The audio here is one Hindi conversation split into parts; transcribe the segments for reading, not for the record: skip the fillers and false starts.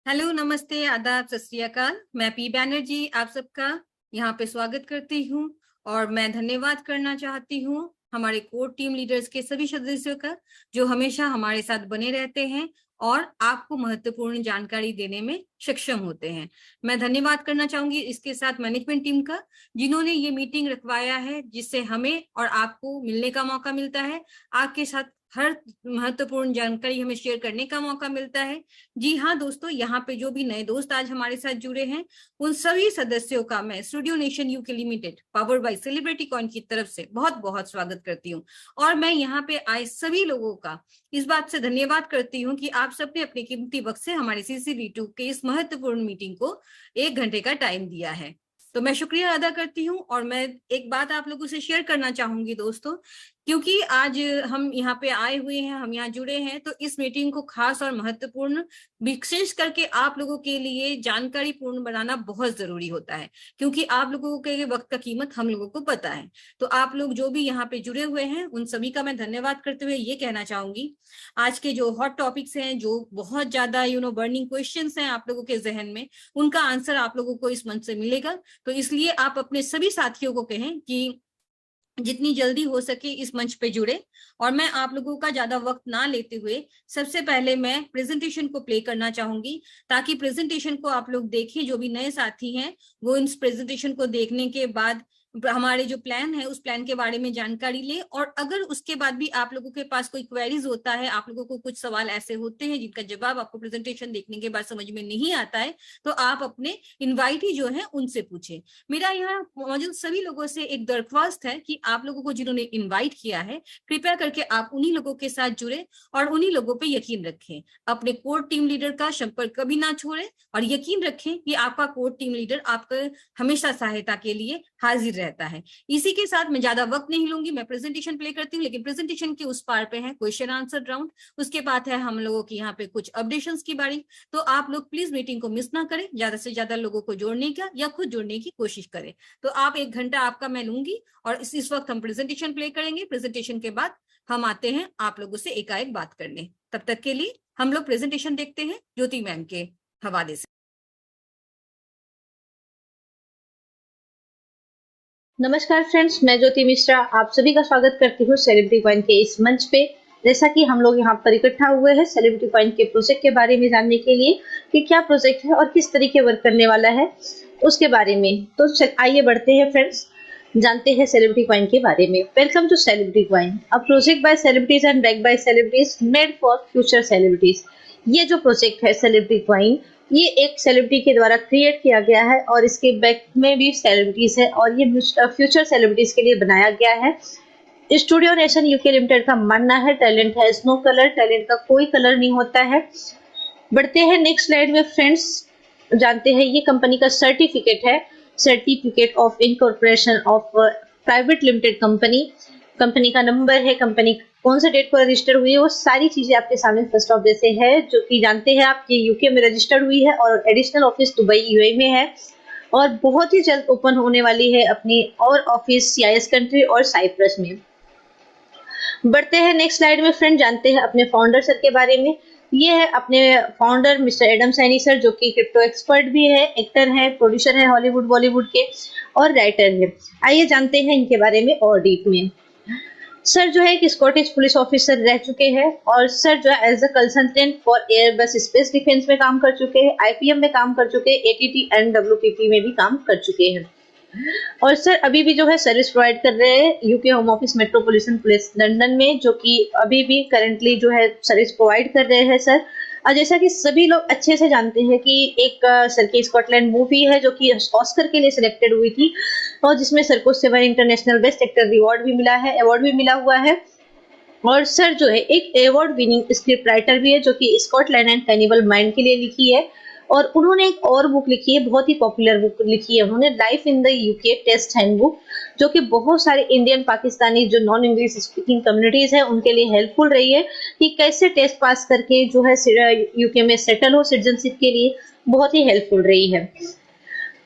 हेलो, नमस्ते, आदाब, सत श्री अकाल। मैं पी बैनर्जी आप सबका यहाँ पे स्वागत करती हूँ और मैं धन्यवाद करना चाहती हूँ हमारे कोर टीम लीडर्स के सभी सदस्यों का जो हमेशा हमारे साथ बने रहते हैं और आपको महत्वपूर्ण जानकारी देने में सक्षम होते हैं। मैं धन्यवाद करना चाहूंगी इसके साथ मैनेजमेंट टीम का, जिन्होंने ये मीटिंग रखवाया है, जिससे हमें और आपको मिलने का मौका मिलता है। आपके साथ हर महत्वपूर्ण जानकारी हमें शेयर करने का मौका मिलता है। जी हाँ दोस्तों, यहाँ पे जो भी नए दोस्त आज हमारे साथ जुड़े हैं, उन सभी सदस्यों का मैं studio nation UK limited powered by celebrity coin की तरफ से बहुत बहुत स्वागत करती हूँ। और मैं यहाँ पे आए सभी लोगों का इस बात से धन्यवाद करती हूँ कि आप सबने अपने कीमती वक्त से हमारे CCV2 के इस महत्वपूर्ण मीटिंग को 1 घंटे का टाइम दिया है। तो मैं शुक्रिया अदा करती हूँ। और मैं एक बात आप लोगों से शेयर करना चाहूंगी दोस्तों, क्योंकि आज हम यहाँ पे आए हुए हैं, हम यहाँ जुड़े हैं, तो इस मीटिंग को खास और महत्वपूर्ण, विशेष करके आप लोगों के लिए जानकारी पूर्ण बनाना बहुत जरूरी होता है, क्योंकि आप लोगों के वक्त का कीमत हम लोगों को पता है। तो आप लोग जो भी यहाँ पे जुड़े हुए हैं, उन सभी का मैं धन्यवाद करते हुए ये कहना चाहूंगी, आज के जो हॉट टॉपिक्स हैं, जो बहुत ज्यादा बर्निंग क्वेश्चंस हैं आप लोगों के जहन में, उनका आंसर आप लोगों को इस मंच से मिलेगा। तो इसलिए आप अपने सभी साथियों को कहें कि जितनी जल्दी हो सके इस मंच पे जुड़े। और मैं आप लोगों का ज्यादा वक्त ना लेते हुए सबसे पहले मैं प्रेजेंटेशन को प्ले करना चाहूंगी, ताकि प्रेजेंटेशन को आप लोग देखें। जो भी नए साथी हैं वो इस प्रेजेंटेशन को देखने के बाद हमारे जो प्लान है उस प्लान के बारे में जानकारी ले। और अगर उसके बाद भी आप लोगों के पास कोई क्वेरीज होता है, आप लोगों को कुछ सवाल ऐसे होते हैं जिनका जवाब आपको प्रेजेंटेशन देखने के बाद समझ में नहीं आता है, तो आप अपने इनवाइटी जो है उनसे पूछे। मेरा यहाँ मौजूद सभी लोगों से एक दरख्वास्त है कि आप लोगों को जिन्होंने इनवाइट किया है, कृपया करके आप उन्हीं लोगों के साथ जुड़े और उन्हीं लोगों पे यकीन रखें। अपने कोर टीम लीडर का संपर्क कभी ना छोड़े और यकीन रखें कि आपका कोर टीम लीडर आपका हमेशा सहायता के लिए हाजिर रहता है। इसी के साथ मैं ज्यादा वक्त नहीं लूंगी, मैं प्रेजेंटेशन प्ले करती हूँ। लेकिन प्रेजेंटेशन के उस पार पे है क्वेश्चन आंसर राउंड, उसके बाद है हम लोगों की यहाँ पे कुछ अपडेशंस की बारी। तो आप लोग प्लीज मीटिंग को मिस ना करें, ज्यादा से ज्यादा लोगों को जोड़ने का या खुद जुड़ने की कोशिश करें। तो आप 1 घंटा आपका मैं लूंगी और इस वक्त हम प्रेजेंटेशन प्ले करेंगे। प्रेजेंटेशन के बाद हम आते हैं आप लोगों से एकाएक बात करने। तब तक के लिए हम लोग प्रेजेंटेशन देखते हैं ज्योति मैम के हवाले से। नमस्कार फ्रेंड्स, मैं ज्योति मिश्रा आप सभी का स्वागत करती हूँ सेलिब्रिटी कॉइन के इस मंच पे। जैसा कि हम लोग यहाँ पर इकट्ठा हुए हैं सेलिब्रिटी कॉइन के प्रोजेक्ट के बारे में जानने के लिए कि क्या प्रोजेक्ट है और किस तरीके वर्क करने वाला है उसके बारे में। तो आइए बढ़ते हैं फ्रेंड्स, जानते हैं सेलिब्रिटी कॉइन के बारे में। Welcome to celebrity coin, a project by celebrities and backed by celebrities made for future celebrities. ये जो प्रोजेक्ट है सेलिब्रिटी कॉइन, ये एक सेलिब्रिटी के द्वारा क्रिएट किया गया है और इसके बैक में भी सेलिब्रिटीज है और ये फ्यूचर सेलिब्रिटीज के लिए बनाया गया है। स्टूडियो नेशन यूके लिमिटेड का मानना है talent has no colour, talent का कोई कलर नहीं होता है। बढ़ते हैं नेक्स्ट स्लाइड में फ्रेंड्स, जानते हैं ये कंपनी का सर्टिफिकेट है, certificate of incorporation of private limited company. Company का नंबर है, कंपनी कौन से डेट को रजिस्टर हुई है, वो सारी चीजें आपके सामने फर्स्ट ऑफ जैसे है, जो कि जानते हैं आप ये यूके में रजिस्टर्ड हुई है और एडिशनल ऑफिस दुबई यूएई में है और बहुत ही जल्द ओपन होने वाली है अपनी और ऑफिस CIS कंट्री और साइप्रस में। बढ़ते हैं नेक्स्ट स्लाइड में फ्रेंड, जानते हैं अपने फाउंडर सर के बारे में। ये है अपने founder mister Adam Saini sir, जो कि क्रिप्टो एक्सपर्ट भी है, एक्टर है, प्रोड्यूसर है हॉलीवुड बॉलीवुड के और राइटर है। आइए जानते हैं इनके बारे में और डीप में। सर जो है एक स्कॉटिश पुलिस ऑफिसर रह चुके हैं और सर जो है as a consultant for Airbus space defence में काम कर चुके हैं, IPM में काम कर चुके हैं, ATT एंड WPP में भी काम कर चुके हैं और सर अभी भी जो है सर्विस प्रोवाइड कर रहे हैं UK home office metropolitan police London में, जो कि अभी भी करंटली जो है सर्विस प्रोवाइड कर रहे हैं सर। और जैसा कि सभी लोग अच्छे से जानते हैं कि एक सर की स्कॉटलैंड मूवी है जो कि ऑस्कर के लिए सिलेक्टेड हुई थी और जिसमें सर को 7 इंटरनेशनल बेस्ट एक्टर अवार्ड भी मिला है, अवार्ड भी मिला हुआ है। और सर जो है एक अवार्ड विनिंग स्क्रिप्ट राइटर भी है, जो कि स्कॉटलैंड एंड कैनिबल माइंड के लिए लिखी है। और उन्होंने एक और बुक लिखी है, बहुत ही पॉपुलर बुक लिखी है उन्होंने, life in the UK test handbook, जो कि बहुत सारे इंडियन पाकिस्तानी जो नॉन इंग्लिश स्पीकिंग कम्युनिटीज है उनके लिए हेल्पफुल रही है कि कैसे टेस्ट पास करके जो है यूके में सेटल हो, सिटीजनशिप के लिए बहुत ही हेल्पफुल रही है।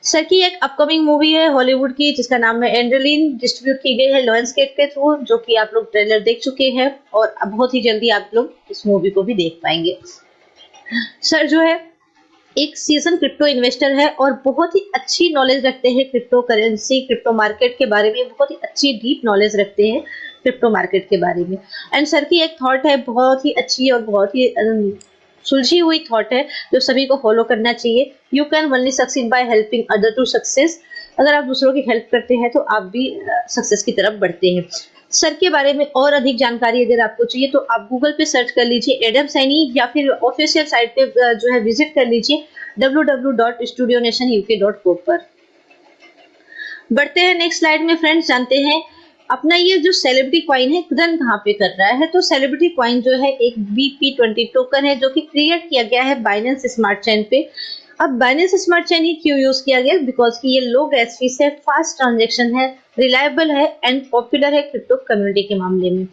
सर की एक अपकमिंग मूवी है हॉलीवुड की जिसका नाम है एंड्रेलिन, डिस्ट्रीब्यूट की गई है लायंसगेट के थ्रू, जो कि आप लोग ट्रेलर देख चुके हैं और बहुत ही जल्दी आप लोग इस मूवी को भी देख पाएंगे। सर जो है एक सीजन क्रिप्टो इन्वेस्टर है और बहुत ही अच्छी नॉलेज रखते हैं क्रिप्टो करेंसी, क्रिप्टो मार्केट के बारे में बहुत ही अच्छी डीप नॉलेज रखते हैं क्रिप्टो मार्केट के बारे में। एंड सर की एक थॉट है बहुत ही अच्छी और बहुत ही सुलझी हुई थॉट है जो सभी को फॉलो करना चाहिए। You can only succeed by helping other to success. अगर आप दूसरों की हेल्प करते हैं तो आप भी सक्सेस की तरफ बढ़ते हैं। सर के बारे में और अधिक जानकारी अगर आपको चाहिए तो आप गूगल पे सर्च कर लीजिए एडम सैनी, या फिर ऑफिशियल साइट पे जो है विजिट कर लीजिए www.studionationuk.co पर। बढ़ते हैं नेक्स्ट स्लाइड में फ्रेंड्स, जानते हैं अपना ये जो सेलिब्रिटी कॉइन है रन कहाँ पे कर रहा है। तो सेलिब्रिटी कॉइन जो है एक BP20 टोकन है जो कि क्रिएट किया गया है बाइनेंस स्मार्ट चेन पे। अब बाइनेंस स्मार्ट चेन ही क्यों यूज किया गया, बिकॉज कि ये लो गैस फीस है, फास्ट ट्रांजेक्शन है, रिलायबल है एंड पॉपुलर है क्रिप्टो कम्युनिटी के मामले में।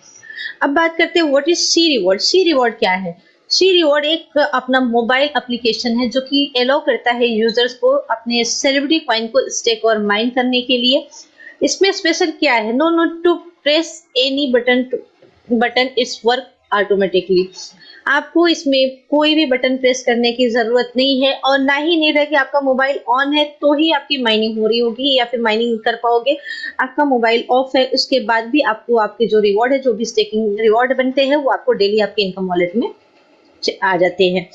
अब बात करते हैं what is C reward. C reward क्या है? सी रिवॉर्ड एक अपना मोबाइल एप्लीकेशन है जो कि अलाउ करता है यूजर्स को अपने सेलिब्रिटी कॉइन को स्टेक और माइन करने के लिए। इसमें स्पेशल क्या है? No need to press any button it's work automatically. आपको इसमें कोई भी बटन प्रेस करने की जरूरत नहीं है और ना ही नीड है कि आपका मोबाइल ऑन है तो ही आपकी माइनिंग हो रही होगी या फिर माइनिंग कर पाओगे। आपका मोबाइल ऑफ है उसके बाद भी आपको आपके जो रिवॉर्ड है, जो भी स्टेकिंग रिवॉर्ड बनते हैं वो आपको डेली आपके इनकम वॉलेट में आ जाते हैं।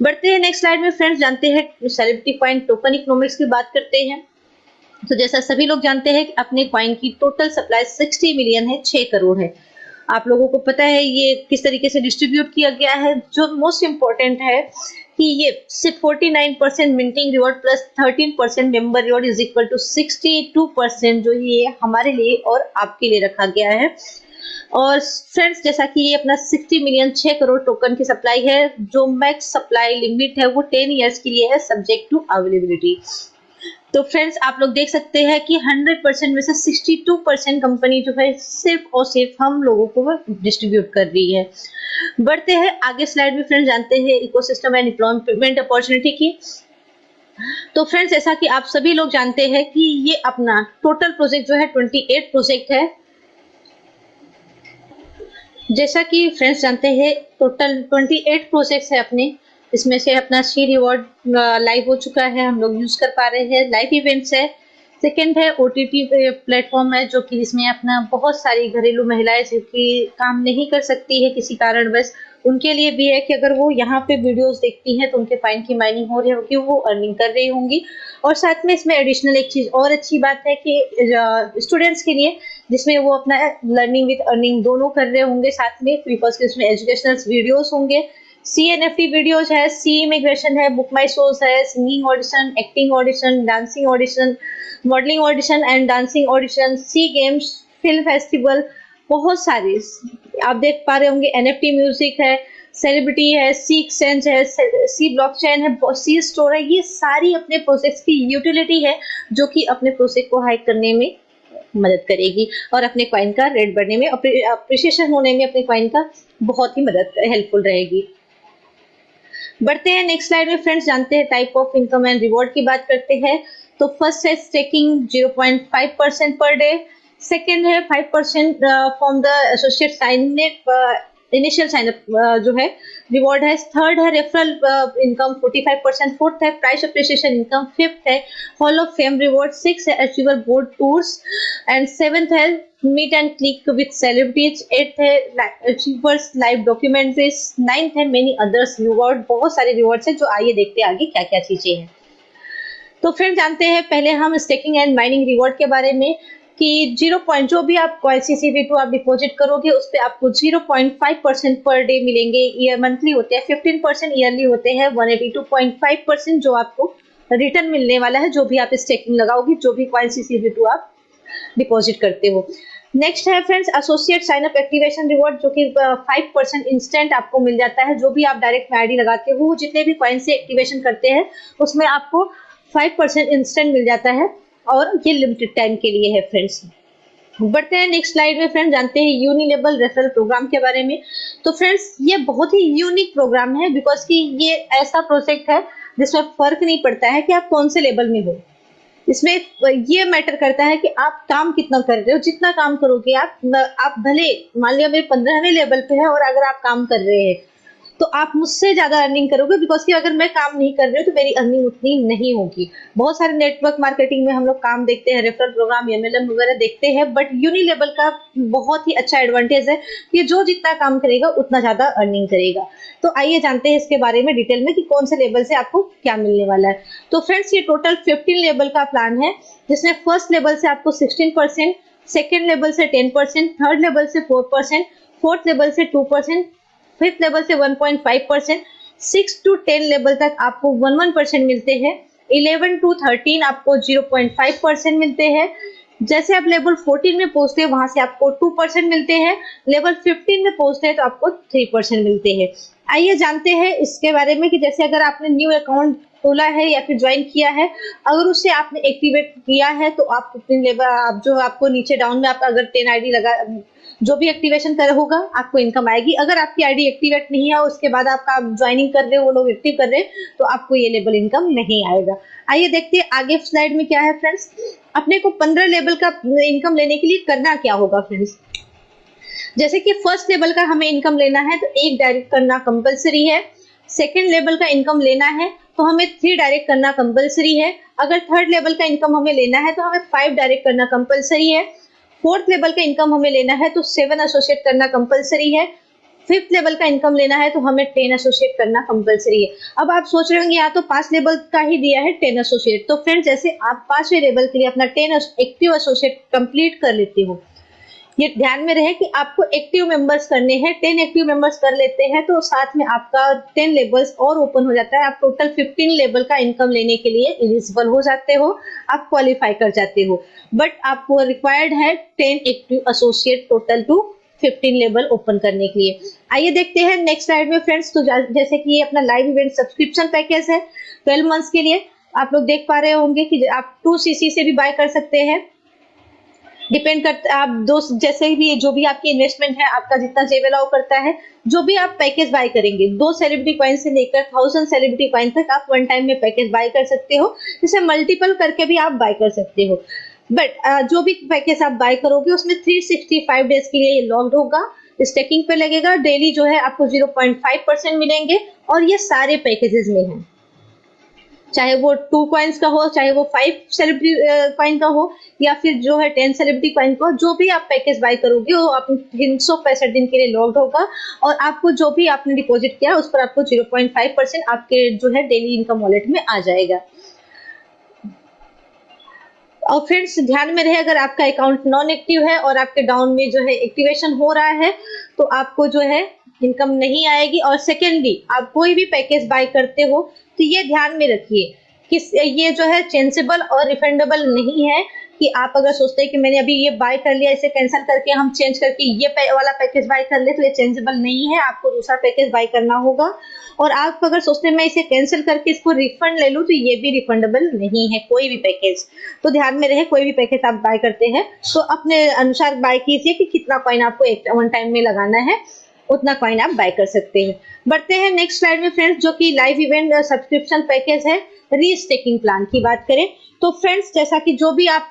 बढ़ते हैं नेक्स्ट स्लाइड में फ्रेंड्स, जानते हैं सेलिब्रिटी कॉइन टोकन इकोनॉमिक्स की बात करते हैं। तो जैसा सभी लोग जानते हैं कि अपने कॉइन की टोटल सप्लाई 60 मिलियन है, 6 करोड़ है। आप लोगों को पता है ये किस तरीके से डिस्ट्रीब्यूट किया गया है। जो मोस्ट इंपॉर्टेंट है कि ये सिर्फ 49% minting reward plus 13% member reward is equal to 62% जो ये हमारे लिए और आपके लिए रखा गया है। और फ्रेंड्स जैसा कि ये अपना 60 मिलियन 6 करोड़ टोकन की सप्लाई है, जो मैक्स सप्लाई लिमिट है वो 10 इयर्स के लिए है सब्जेक्ट टू अवेलेबिलिटी। तो फ्रेंड्स आप लोग देख सकते हैं कि 100% में से 62% कंपनी जो है सिर्फ और सिर्फ हम लोगों को डिस्ट्रीब्यूट कर रही है। बढ़ते हैं आगे स्लाइड में फ्रेंड्स, जानते हैं इकोसिस्टम एंड एम्प्लॉयमेंट अपॉर्चुनिटी की। तो फ्रेंड्स ऐसा कि आप सभी लोग जानते हैं कि ये अपना टोटल प्रोजेक्ट जो है 28 प्रोजेक्ट है। जैसा कि फ्रेंड्स जानते हैं टोटल 28 प्रोजेक्ट्स है अपने, इसमें से अपना सी रिवॉर्ड लाइव हो चुका है, हम लोग यूज कर पा रहे हैं। लाइव इवेंट्स है। सेकंड है OTT प्लेटफॉर्म है जो कि इसमें अपना बहुत सारी घरेलू महिलाएं जो कि काम नहीं कर सकती है किसी कारणवश, उनके लिए भी है कि अगर वो यहाँ पे वीडियोस देखती हैं तो उनके फाइन की माइनिंग हो रही होगी, वो अर्निंग कर रही होंगी। और साथ में इसमें एडिशनल एक चीज और अच्छी बात है कि स्टूडेंट्स के लिए जिसमें वो अपना लर्निंग विद अर्निंग दोनों कर रहे होंगे साथ में, बिकॉज इसमें एजुकेशनल वीडियोस होंगे, CNFT वीडियोज है, सी इमिग्रेशन है, बुक माई शोज है, singing audition, acting audition, dancing audition, modelling audition and dancing audition, C games, film festival, बहुत सारे आप देख पा रहे होंगे। NFT म्यूजिक है, सेलिब्रिटी है, सी एक्सचेंज है, सी ब्लॉकचेन है, सी स्टोर है। ये सारी अपने प्रोजेक्ट्स की यूटिलिटी है जो कि अपने प्रोजेक्ट को हाइक करने में मदद करेगी और अपने कॉइन का रेट बढ़ने में, अप्रिसिएशन होने में अपने कॉइन का बहुत ही मदद हेल्पफुल रहेगी। बढ़ते हैं नेक्स्ट स्लाइड में फ्रेंड्स, जानते हैं type of income and reward की बात करते हैं। तो फर्स्ट है स्टेकिंग 0.5% पर डे, सेकेंड है 5% from the associate sign initial sign up जो है रिवॉर्ड है, थर्ड है रेफरल इनकम 45%, फोर्थ है प्राइस अप्रिसिएशन इनकम, फिफ्थ है hall of fame reward, six है achiever board tours and seventh है meet and click with celebrities, eighth है अचीवर्स लाइव डॉक्यूमेंट्रीज, नाइन्थ है मेनी अदर्स रिवॉर्ड। बहुत सारे रिवॉर्ड्स हैं जो आइए देखते हैं आगे क्या क्या चीजें हैं। तो फ्रेंड्स जानते हैं पहले हम स्टेकिंग एंड माइनिंग रिवॉर्ड के बारे में कि 0. जो भी आप CCV2 आप डिपॉजिट करोगे उस पे आपको 0.5% पर डे मिलेंगे। ईयर मंथली होते हैं, 15% ईयरली होते हैं, 182.5% जो आपको रिटर्न मिलने वाला है जो भी आप स्टेकिंग लगाओगे, जो भी CCV2 आप डिपॉजिट करते हो। नेक्स्ट है friends associate sign up activation reward जो कि 5% इंस्टेंट आपको मिल जाता है। जो भी आप डायरेक्ट में आईडी लगाते हो, जितने भी कॉइन से एक्टिवेशन करते हैं उसमें आपको 5% इंस्टेंट मिल जाता है और ये लिमिटेड टाइम के लिए है फ्रेंड्स। बढ़ते हैं नेक्स्ट स्लाइड में फ्रेंड्स, जानते हैं यूनिलेबल रेफरल प्रोग्राम के बारे में। तो फ्रेंड्स ये बहुत ही यूनिक प्रोग्राम है बिकॉज कि ये ऐसा प्रोजेक्ट है जिसमें फर्क नहीं पड़ता है कि आप कौन से लेवल में हो। इसमें ये मैटर करता है कि आप काम कितना कर रहे हो। जितना काम करोगे आप भले मान लिया मेरे 15वें लेवल पे है और अगर आप काम कर रहे हैं तो आप मुझसे ज्यादा अर्निंग करोगे, बिकॉज कि अगर मैं काम नहीं कर रही हूँ तो मेरी अर्निंग उतनी नहीं होगी। बहुत सारे नेटवर्क मार्केटिंग में हम लोग काम देखते हैं, रेफरल प्रोग्राम, एमएलएम वगैरह देखते हैं, बट यूनिलेवल का बहुत ही अच्छा एडवांटेज है कि जो जितना काम करेगा उतना ज्यादा अर्निंग करेगा। तो आइए जानते हैं इसके बारे में डिटेल में कि कौन से लेवल से आपको क्या मिलने वाला है। तो फ्रेंड्स ये टोटल 15 लेवल का प्लान है, जिसमें फर्स्ट लेवल से आपको 16%, सेकेंड लेवल से 10%, थर्ड लेवल से 4%, फोर्थ लेवल से 2%, फिफ्थ लेवल से 1.5%, 6 to 10 लेवल तक आपको 1% मिलते हैं, 11 to 13 आपको 0.5% मिलते हैं। जैसे आप लेवल 14 में पहुंचते हैं वहां से आपको 2% मिलते हैं, लेवल 15 में पहुंचते हैं तो आपको 3% मिलते हैं। आइए जानते हैं इसके बारे में कि जैसे अगर आपने न्यू अकाउंट खोला है या फिर ज्वाइन किया है, अगर उससे आपने एक्टिवेट किया है तो आप अपने लेवल, आप जो आपको नीचे डाउन में आप अगर 10 आईडी लगा, जो भी एक्टिवेशन कर होगा आपको इनकम आएगी। अगर आपकी आईडी एक्टिवेट नहीं है उसके बाद आपका ज्वाइनिंग कर रहे हो, वो लोग एक्टिव कर रहे हैं, तो आपको ये लेवल इनकम नहीं आएगा। आइए देखते हैं आगे स्लाइड में क्या है फ्रेंड्स। अपने को 15 लेवल का इनकम लेने के लिए करना क्या होगा फ्रेंड्स। जैसे कि फर्स्ट लेवल का हमें इनकम लेना है तो 1 डायरेक्ट करना कंपलसरी है, सेकेंड लेवल का इनकम लेना है तो हमें 3 डायरेक्ट करना कंपलसरी है, अगर थर्ड लेवल का इनकम हमें लेना है तो हमें 5 डायरेक्ट करना कंपलसरी है, फोर्थ लेवल का इनकम हमें लेना है तो 7 एसोसिएट करना कंपलसरी है, फिफ्थ लेवल का इनकम लेना है तो हमें 10 एसोसिएट करना कंपलसरी है। अब आप सोच रहे होंगे यहाँ तो 5 लेवल का ही दिया है 10 एसोसिएट, तो फ्रेंड्स जैसे आप 5वें लेवल के लिए अपना 10 एक्टिव एसोसिएट कंप्लीट कर लेते हो, ये ध्यान में रहे कि आपको एक्टिव मेंबर्स करने हैं, 10 एक्टिव मेंबर्स कर लेते हैं तो साथ में आपका 10 लेवल्स और ओपन हो जाता है, आप टोटल 15 लेवल का इनकम लेने के लिए एलिजिबल हो जाते हो, आप क्वालिफाई कर जाते हो। बट आपको रिक्वायर्ड है 10 active associate total two 15 level open करने के लिए। आइए देखते हैं नेक्स्ट स्लाइड में फ्रेंड्स। तो जैसे कि ये अपना लाइव इवेंट सब्सक्रिप्शन पैकेज है 12 मंथ्स के लिए, आप लोग देख पा रहे होंगे कि आप 2cc से भी बाय कर सकते हैं, डिपेंड करता है आप दोस्त, जैसे भी जो भी आपकी इन्वेस्टमेंट है, आपका जितना जेब अलाउ करता है, जो भी आप पैकेज बाय करेंगे, 2 सेलिब्रिटी कॉइन से लेकर 1000 सेलिब्रिटी कॉइन तक आप वन टाइम में पैकेज बाय कर सकते हो, जिसे मल्टीपल करके भी आप बाय कर सकते हो। बट जो भी पैकेज आप बाय करोगे उसमें 365 डेज के लिए ये लॉक्ड होगा, स्टेकिंग पे लगेगा, डेली जो है आपको 0.5% मिलेंगे, और ये सारे पैकेजेस में है, चाहे वो 2 कॉइन्स का हो, चाहे वो 5 सेलिब्रिटी कॉइन का हो, या फिर जो है 10 सेलिब्रिटी कॉइन का हो, जो भी आप पैकेज बाय करोगे वो आप 365 दिन के लिए लॉक्ड होगा, और आपको जो भी आपने डिपॉजिट किया उस पर आपको 0.5% आपके जो है डेली इनकम वॉलेट में आ जाएगा। और फ्रेंड्स ध्यान में रहे, अगर आपका अकाउंट नॉन एक्टिव है और आपके डाउन में जो है एक्टिवेशन हो रहा है तो आपको जो है इनकम नहीं आएगी। और सेकेंडली आप कोई भी पैकेज बाय करते हो तो ये ध्यान में रखिए कि ये जो है चेंजेबल और रिफंडेबल नहीं है, कि आप अगर सोचते हैं कि मैंने अभी ये बाय कर लिया, इसे कैंसिल करके हम चेंज करके ये वाला पैकेज बाय कर ले, तो ये चेंजेबल नहीं है, आपको दूसरा पैकेज बाय करना होगा। और आप अगर सोचते हैं मैं इसे कैंसिल करके इसको रिफंड ले लूं, तो ये भी रिफंडेबल नहीं है कोई भी पैकेज। तो ध्यान में रहे, कोई भी पैकेज आप बाय करते हैं तो अपने अनुसार बाय कीजिए कि कितना कॉइन आपको एक वन टाइम में लगाना है, उतना कॉइन आप बाय कर सकते हैं। बढ़ते हैं नेक्स्ट स्लाइड में फ्रेंड्स, जो कि लाइव इवेंट सब्सक्रिप्शन पैकेज है। रीस्टेकिंग प्लान की बात करें तो फ्रेंड्स, जैसा कि जो भी आप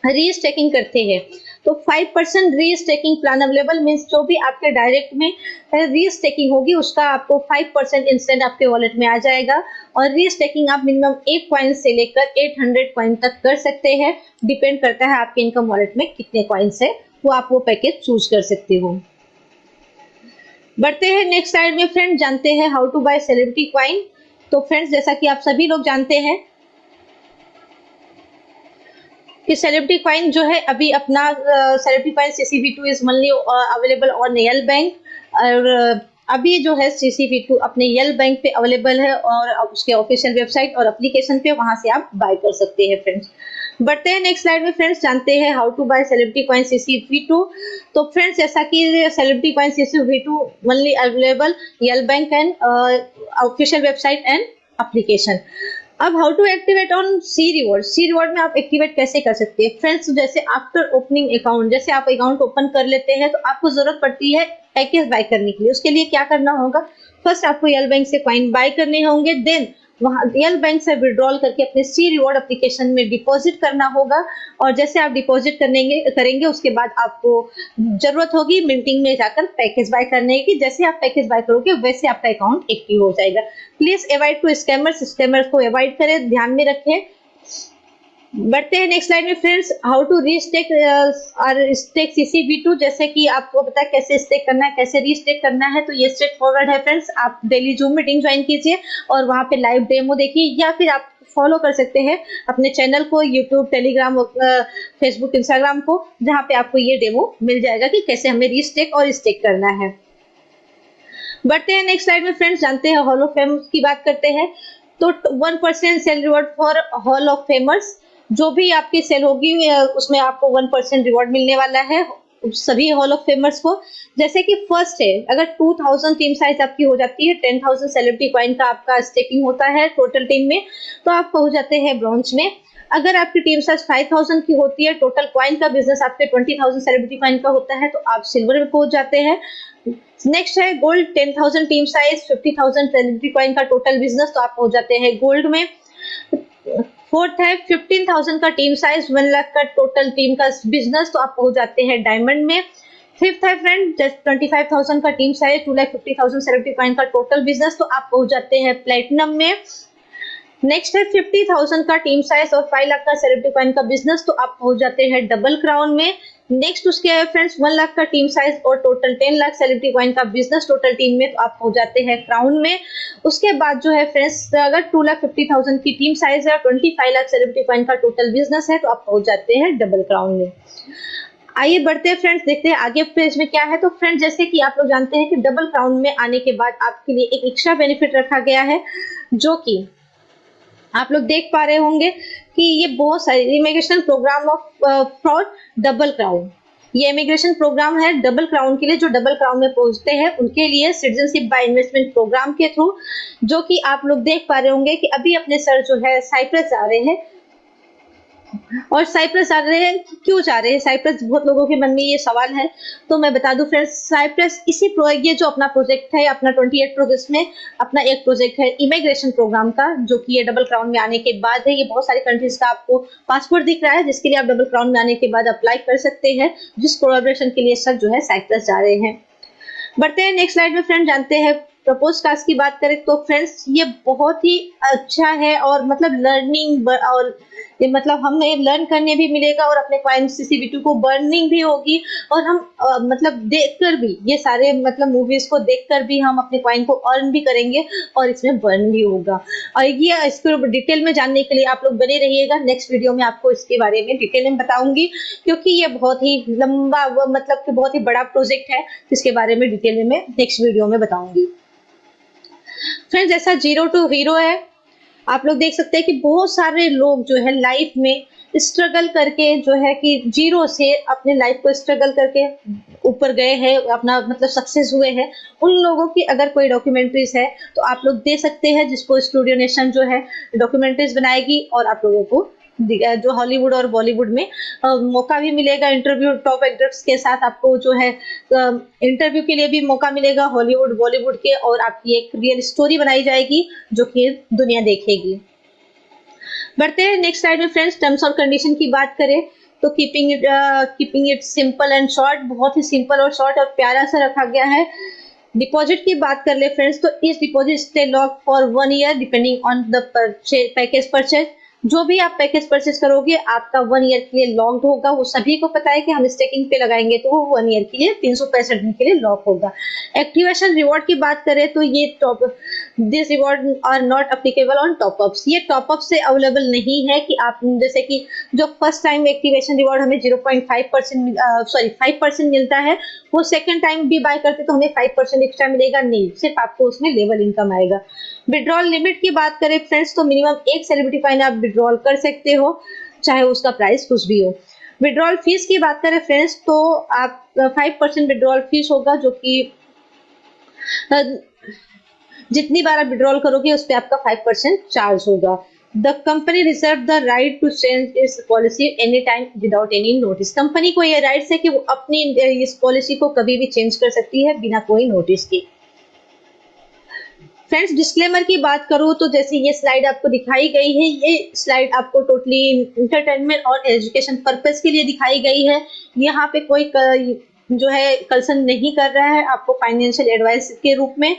रीस्टेकिंग करते हैं तो 5% रीस्टेकिंग प्लान अवेलेबल, मींस जो भी आपके डायरेक्ट में रीस्टेकिंग होगी उसका आपको 5% इंस्टेंट आपके वॉलेट में आ जाएगा। और रीस्टेकिंग आप मिनिमम 1 कॉइन से लेकर 800 कॉइन तक कर सकते हैं, डिपेंड करता है आपके इनकम वॉलेट में कितने कॉइन्स है, वो आप वो पैकेज चूज कर सकते हो। बढ़ते हैं नेक्स्ट स्लाइड में फ्रेंड, जानते हैं how to buy celebrity coin. तो फ्रेंड्स जैसा कि आप सभी लोग जानते हैं कि सेलिब्रिटी कॉइन जो है अभी अपना celebrity coin CCV2 is only available on L bank, और अभी जो है CCV2 अपने यल बैंक पे अवेलेबल है, और उसके ऑफिशियल वेबसाइट और एप्लीकेशन पे वहां से आप बाय कर सकते हैं फ्रेंड्स। बढ़ते हैं नेक्स्ट स्लाइड में फ्रेंड्स, जानते हैं how to buy celebrity coin CCV2। तो फ्रेंड्स जैसा कि celebrity coin CCV2 only available यल bank and official website and application. अब how to activate on C reward में आप एक्टिवेट कैसे कर सकते हैं फ्रेंड्स। जैसे आफ्टर ओपनिंग अकाउंट, जैसे आप अकाउंट ओपन कर लेते हैं तो आपको जरूरत पड़ती है पैकेज बाय करने के लिए। उसके लिए क्या करना होगा, फर्स्ट आपको यल बैंक से कॉइन बाय करने होंगे, देन वहाँ रियल बैंक से विड्रॉल करके अपने सी रिवॉर्ड एप्लीकेशन में डिपॉजिट करना होगा। और जैसे आप डिपॉजिट करेंगे उसके बाद आपको जरूरत होगी मिंटिंग में जाकर पैकेज बाय करने की। जैसे आप पैकेज बाय करोगे वैसे आपका अकाउंट एक्टिव हो जाएगा। प्लीज अवॉइड टू स्कैमर्स को अवॉइड करें, ध्यान में रखें। बढ़ते हैं नेक्स्ट स्लाइड में फ्रेंड्स, हाउ टू रीस्टेक और स्टेक CCV2। जैसे कि आपको पता है कैसे स्टेक करना है, कैसे रीस्टेक करना है, तो ये स्ट्रेट फॉरवर्ड है फ्रेंड्स। आप डेली जूम मीटिंग ज्वाइन कीजिए और वहां पे लाइव डेमो देखिए, या फिर आप फॉलो कर सकते हैं अपने चैनल को, यूट्यूब, टेलीग्राम, फेसबुक, इंस्टाग्राम को, जहां पे आपको ये डेमो मिल जाएगा कि कैसे हमें रीस्टेक और स्टेक करना है। बढ़ते हैं नेक्स्ट स्लाइड में फ्रेंड्स, जानते हैं हॉल ऑफ फेमर्स की बात करते हैं। तो 1% sell reward for hall of famers, जो भी आपकी सेल होगी उसमें आपको 1% रिवॉर्ड मिलने वाला है सभी हॉल ऑफ फेमर्स को। जैसे कि फर्स्ट है, अगर 2000 टीम साइज आपकी हो जाती है, 10,000 सेलिब्रिटी कॉइन का आपका स्टेकिंग होता है टोटल टीम में, तो आप पहुंच जाते हैं ब्रॉन्ज में। अगर आपकी टीम साइज 5000 की होती है, टोटल कॉइन का बिजनेस आपके 20,000 सेलिब्रिटी कॉइन का होता है, तो आप सिल्वर में पहुंच जाते हैं। नेक्स्ट है gold, 10,000 team size, 50,000 celebrity coin का टोटल बिजनेस, तो आप पहुंच जाते हैं गोल्ड में। फोर्थ है 15,000 का टीम साइज, 1 लाख का टोटल टीम का बिजनेस, तो आप पहुंच जाते हैं डायमंड में। फिफ्थ है फ्रेंड 25,000 का टीम साइज, 2,50,000 सेलिब्रिटी कॉइन का टोटल बिजनेस, तो आप पहुंच जाते हैं प्लेटिनम में। नेक्स्ट है 50,000 का टीम साइज और 5 लाख का सेलिब्रिटी कॉइन का बिजनेस, तो आप पहुंच जाते हैं डबल क्राउन में। नेक्स्ट उसके है फ्रेंड्स 1 लाख का टीम साइज और टोटल 10 लाख सेलिब्रिटी कॉइन का बिजनेस टोटल टीम में, तो आप पहुंच जाते हैं क्राउन में। उसके बाद जो है फ्रेंड्स, अगर 2,50,000 की टीम साइज है और 25 लाख सेलिब्रिटी कॉइन का टोटल बिजनेस है, तो आप पहुंच जाते हैं डबल क्राउन में। आइए बढ़ते हैं फ्रेंड्स, देखते हैं आगे पेज में क्या है। तो फ्रेंड्स जैसे कि आप लोग जानते हैं कि डबल क्राउन में आने के बाद आपके लिए एक एक्स्ट्रा बेनिफिट रखा गया है, जो कि आप लोग देख पा रहे होंगे कि ये बहुत सारे immigration programme off for double crown, ये इमिग्रेशन प्रोग्राम है डबल क्राउन के लिए। जो डबल क्राउन में पहुंचते हैं उनके लिए सिटीजनशिप बाय इन्वेस्टमेंट प्रोग्राम के थ्रू, जो कि आप लोग देख पा रहे होंगे कि अभी अपने सर जो है साइप्रस जा रहे हैं। और साइप्रस आ रहे हैं, क्यों जा रहे हैं साइप्रस, बहुत लोगों के मन में ये सवाल है, तो मैं बता दूं फ्रेंड्स, साइप्रस ये जो अपना प्रोजेक्ट है, अपना 28 प्रोजेक्ट में अपना एक प्रोजेक्ट है इमिग्रेशन प्रोग्राम का, जो कि ये डबल क्राउन में आने के बाद है। ये बहुत सारी कंट्रीज का आपको पासपोर्ट दिख रहा है, जिसके लिए आप डबल क्राउन में आने के बाद अप्लाई कर सकते हैं, जिस कोलैबोरेशन के लिए सर जो है साइप्रस जा रहे हैं। बढ़ते हैं नेक्स्ट स्लाइड में फ्रेंड, जानते हैं प्रपोज कास्ट की बात करें तो फ्रेंड्स ये बहुत ही अच्छा है, और मतलब लर्निंग और ये मतलब हमें लर्न करने भी मिलेगा और अपने कॉइन CCV2 को बर्निंग भी होगी, और हम मतलब देखकर भी ये सारे मतलब मूवीज को देखकर भी हम अपने कॉइन को अर्न भी करेंगे और इसमें बर्न भी होगा। और ये इसको डिटेल में जानने के लिए आप लोग बने रहिएगा, नेक्स्ट वीडियो में आपको इसके बारे में डिटेल में बताऊंगी, क्योंकि ये बहुत ही लंबा मतलब कि बहुत ही बड़ा प्रोजेक्ट है, जिसके बारे में डिटेल में मैं नेक्स्ट वीडियो में बताऊंगी। फ्रेंड्स जैसा 0 टू हीरो है, आप लोग देख सकते हैं कि बहुत सारे लोग जो है लाइफ में स्ट्रगल करके जो है कि 0 से अपने लाइफ को स्ट्रगल करके ऊपर गए हैं, अपना मतलब सक्सेस हुए हैं। उन लोगों की अगर कोई डॉक्यूमेंट्रीज है तो आप लोग दे सकते हैं, जिसको स्टूडियो नेशन जो है डॉक्यूमेंट्रीज बनाएगी, और आप लोगों को जो हॉलीवुड और बॉलीवुड में मौका भी मिलेगा इंटरव्यू टॉप एक्टर्स के साथ, आपको जो है इंटरव्यू के लिए भी मौका मिलेगा हॉलीवुड बॉलीवुड के, और आपकी एक रियल स्टोरी बनाई जाएगी जो कि दुनिया देखेगी। बढ़ते हैं नेक्स्ट स्लाइड में फ्रेंड्स, टर्म्स और कंडीशन की बात करें तो keeping it simple and short, बहुत ही सिंपल और शॉर्ट और प्यारा सा रखा गया है। डिपॉजिट की बात कर ले फ्रेंड्स, तो इस deposit stay lock for 1 year depending on the package purchase. जो भी आप पैकेज परचेज करोगे आपका 1 ईयर के लिए लॉक्ड होगा। वो सभी को पता है कि हम स्टेकिंग पे लगाएंगे तो वो 1 ईयर के लिए 365 दिन के लिए लॉक होगा। एक्टिवेशन रिवॉर्ड की बात करें तो ये this reward are not applicable on top ups. ये टॉपअप से अवेलेबल नहीं है कि आप जैसे कि जो फर्स्ट टाइम एक्टिवेशन रिवॉर्ड हमें 5% मिलता है, वो सेकंड टाइम भी बाय करते तो हमें 5% एक्स्ट्रा मिलेगा, नहीं, सिर्फ आपको उसमें लेवल इनकम आएगा। विड्रॉल लिमिट की बात करें फ्रेंड्स तो मिनिमम 1 सेलिब्रिटी कॉइन आप विड्रॉल कर सकते हो, चाहे उसका प्राइस कुछ भी हो। विड्रॉल फीस की बात करें फ्रेंड्स तो आप 5% विड्रॉल फीस होगा, जो कि जितनी बार आप विड्रॉल करोगे उस पर आपका 5% चार्ज होगा। The company reserve the right to change इस policy any time without any notice. Company को यह राइट है कि वो अपनी इस पॉलिसी को कभी भी चेंज कर सकती है बिना कोई नोटिस के। फ्रेंड्स डिस्क्लेमर की बात करूँ तो जैसे ये स्लाइड आपको दिखाई गई है, ये स्लाइड आपको टोटली इंटरटेनमेंट और एजुकेशन पर्पस के लिए दिखाई गई है। यहाँ पे कोई जो है कंसर्न नहीं कर रहा है आपको फाइनेंशियल एडवाइस के रूप में।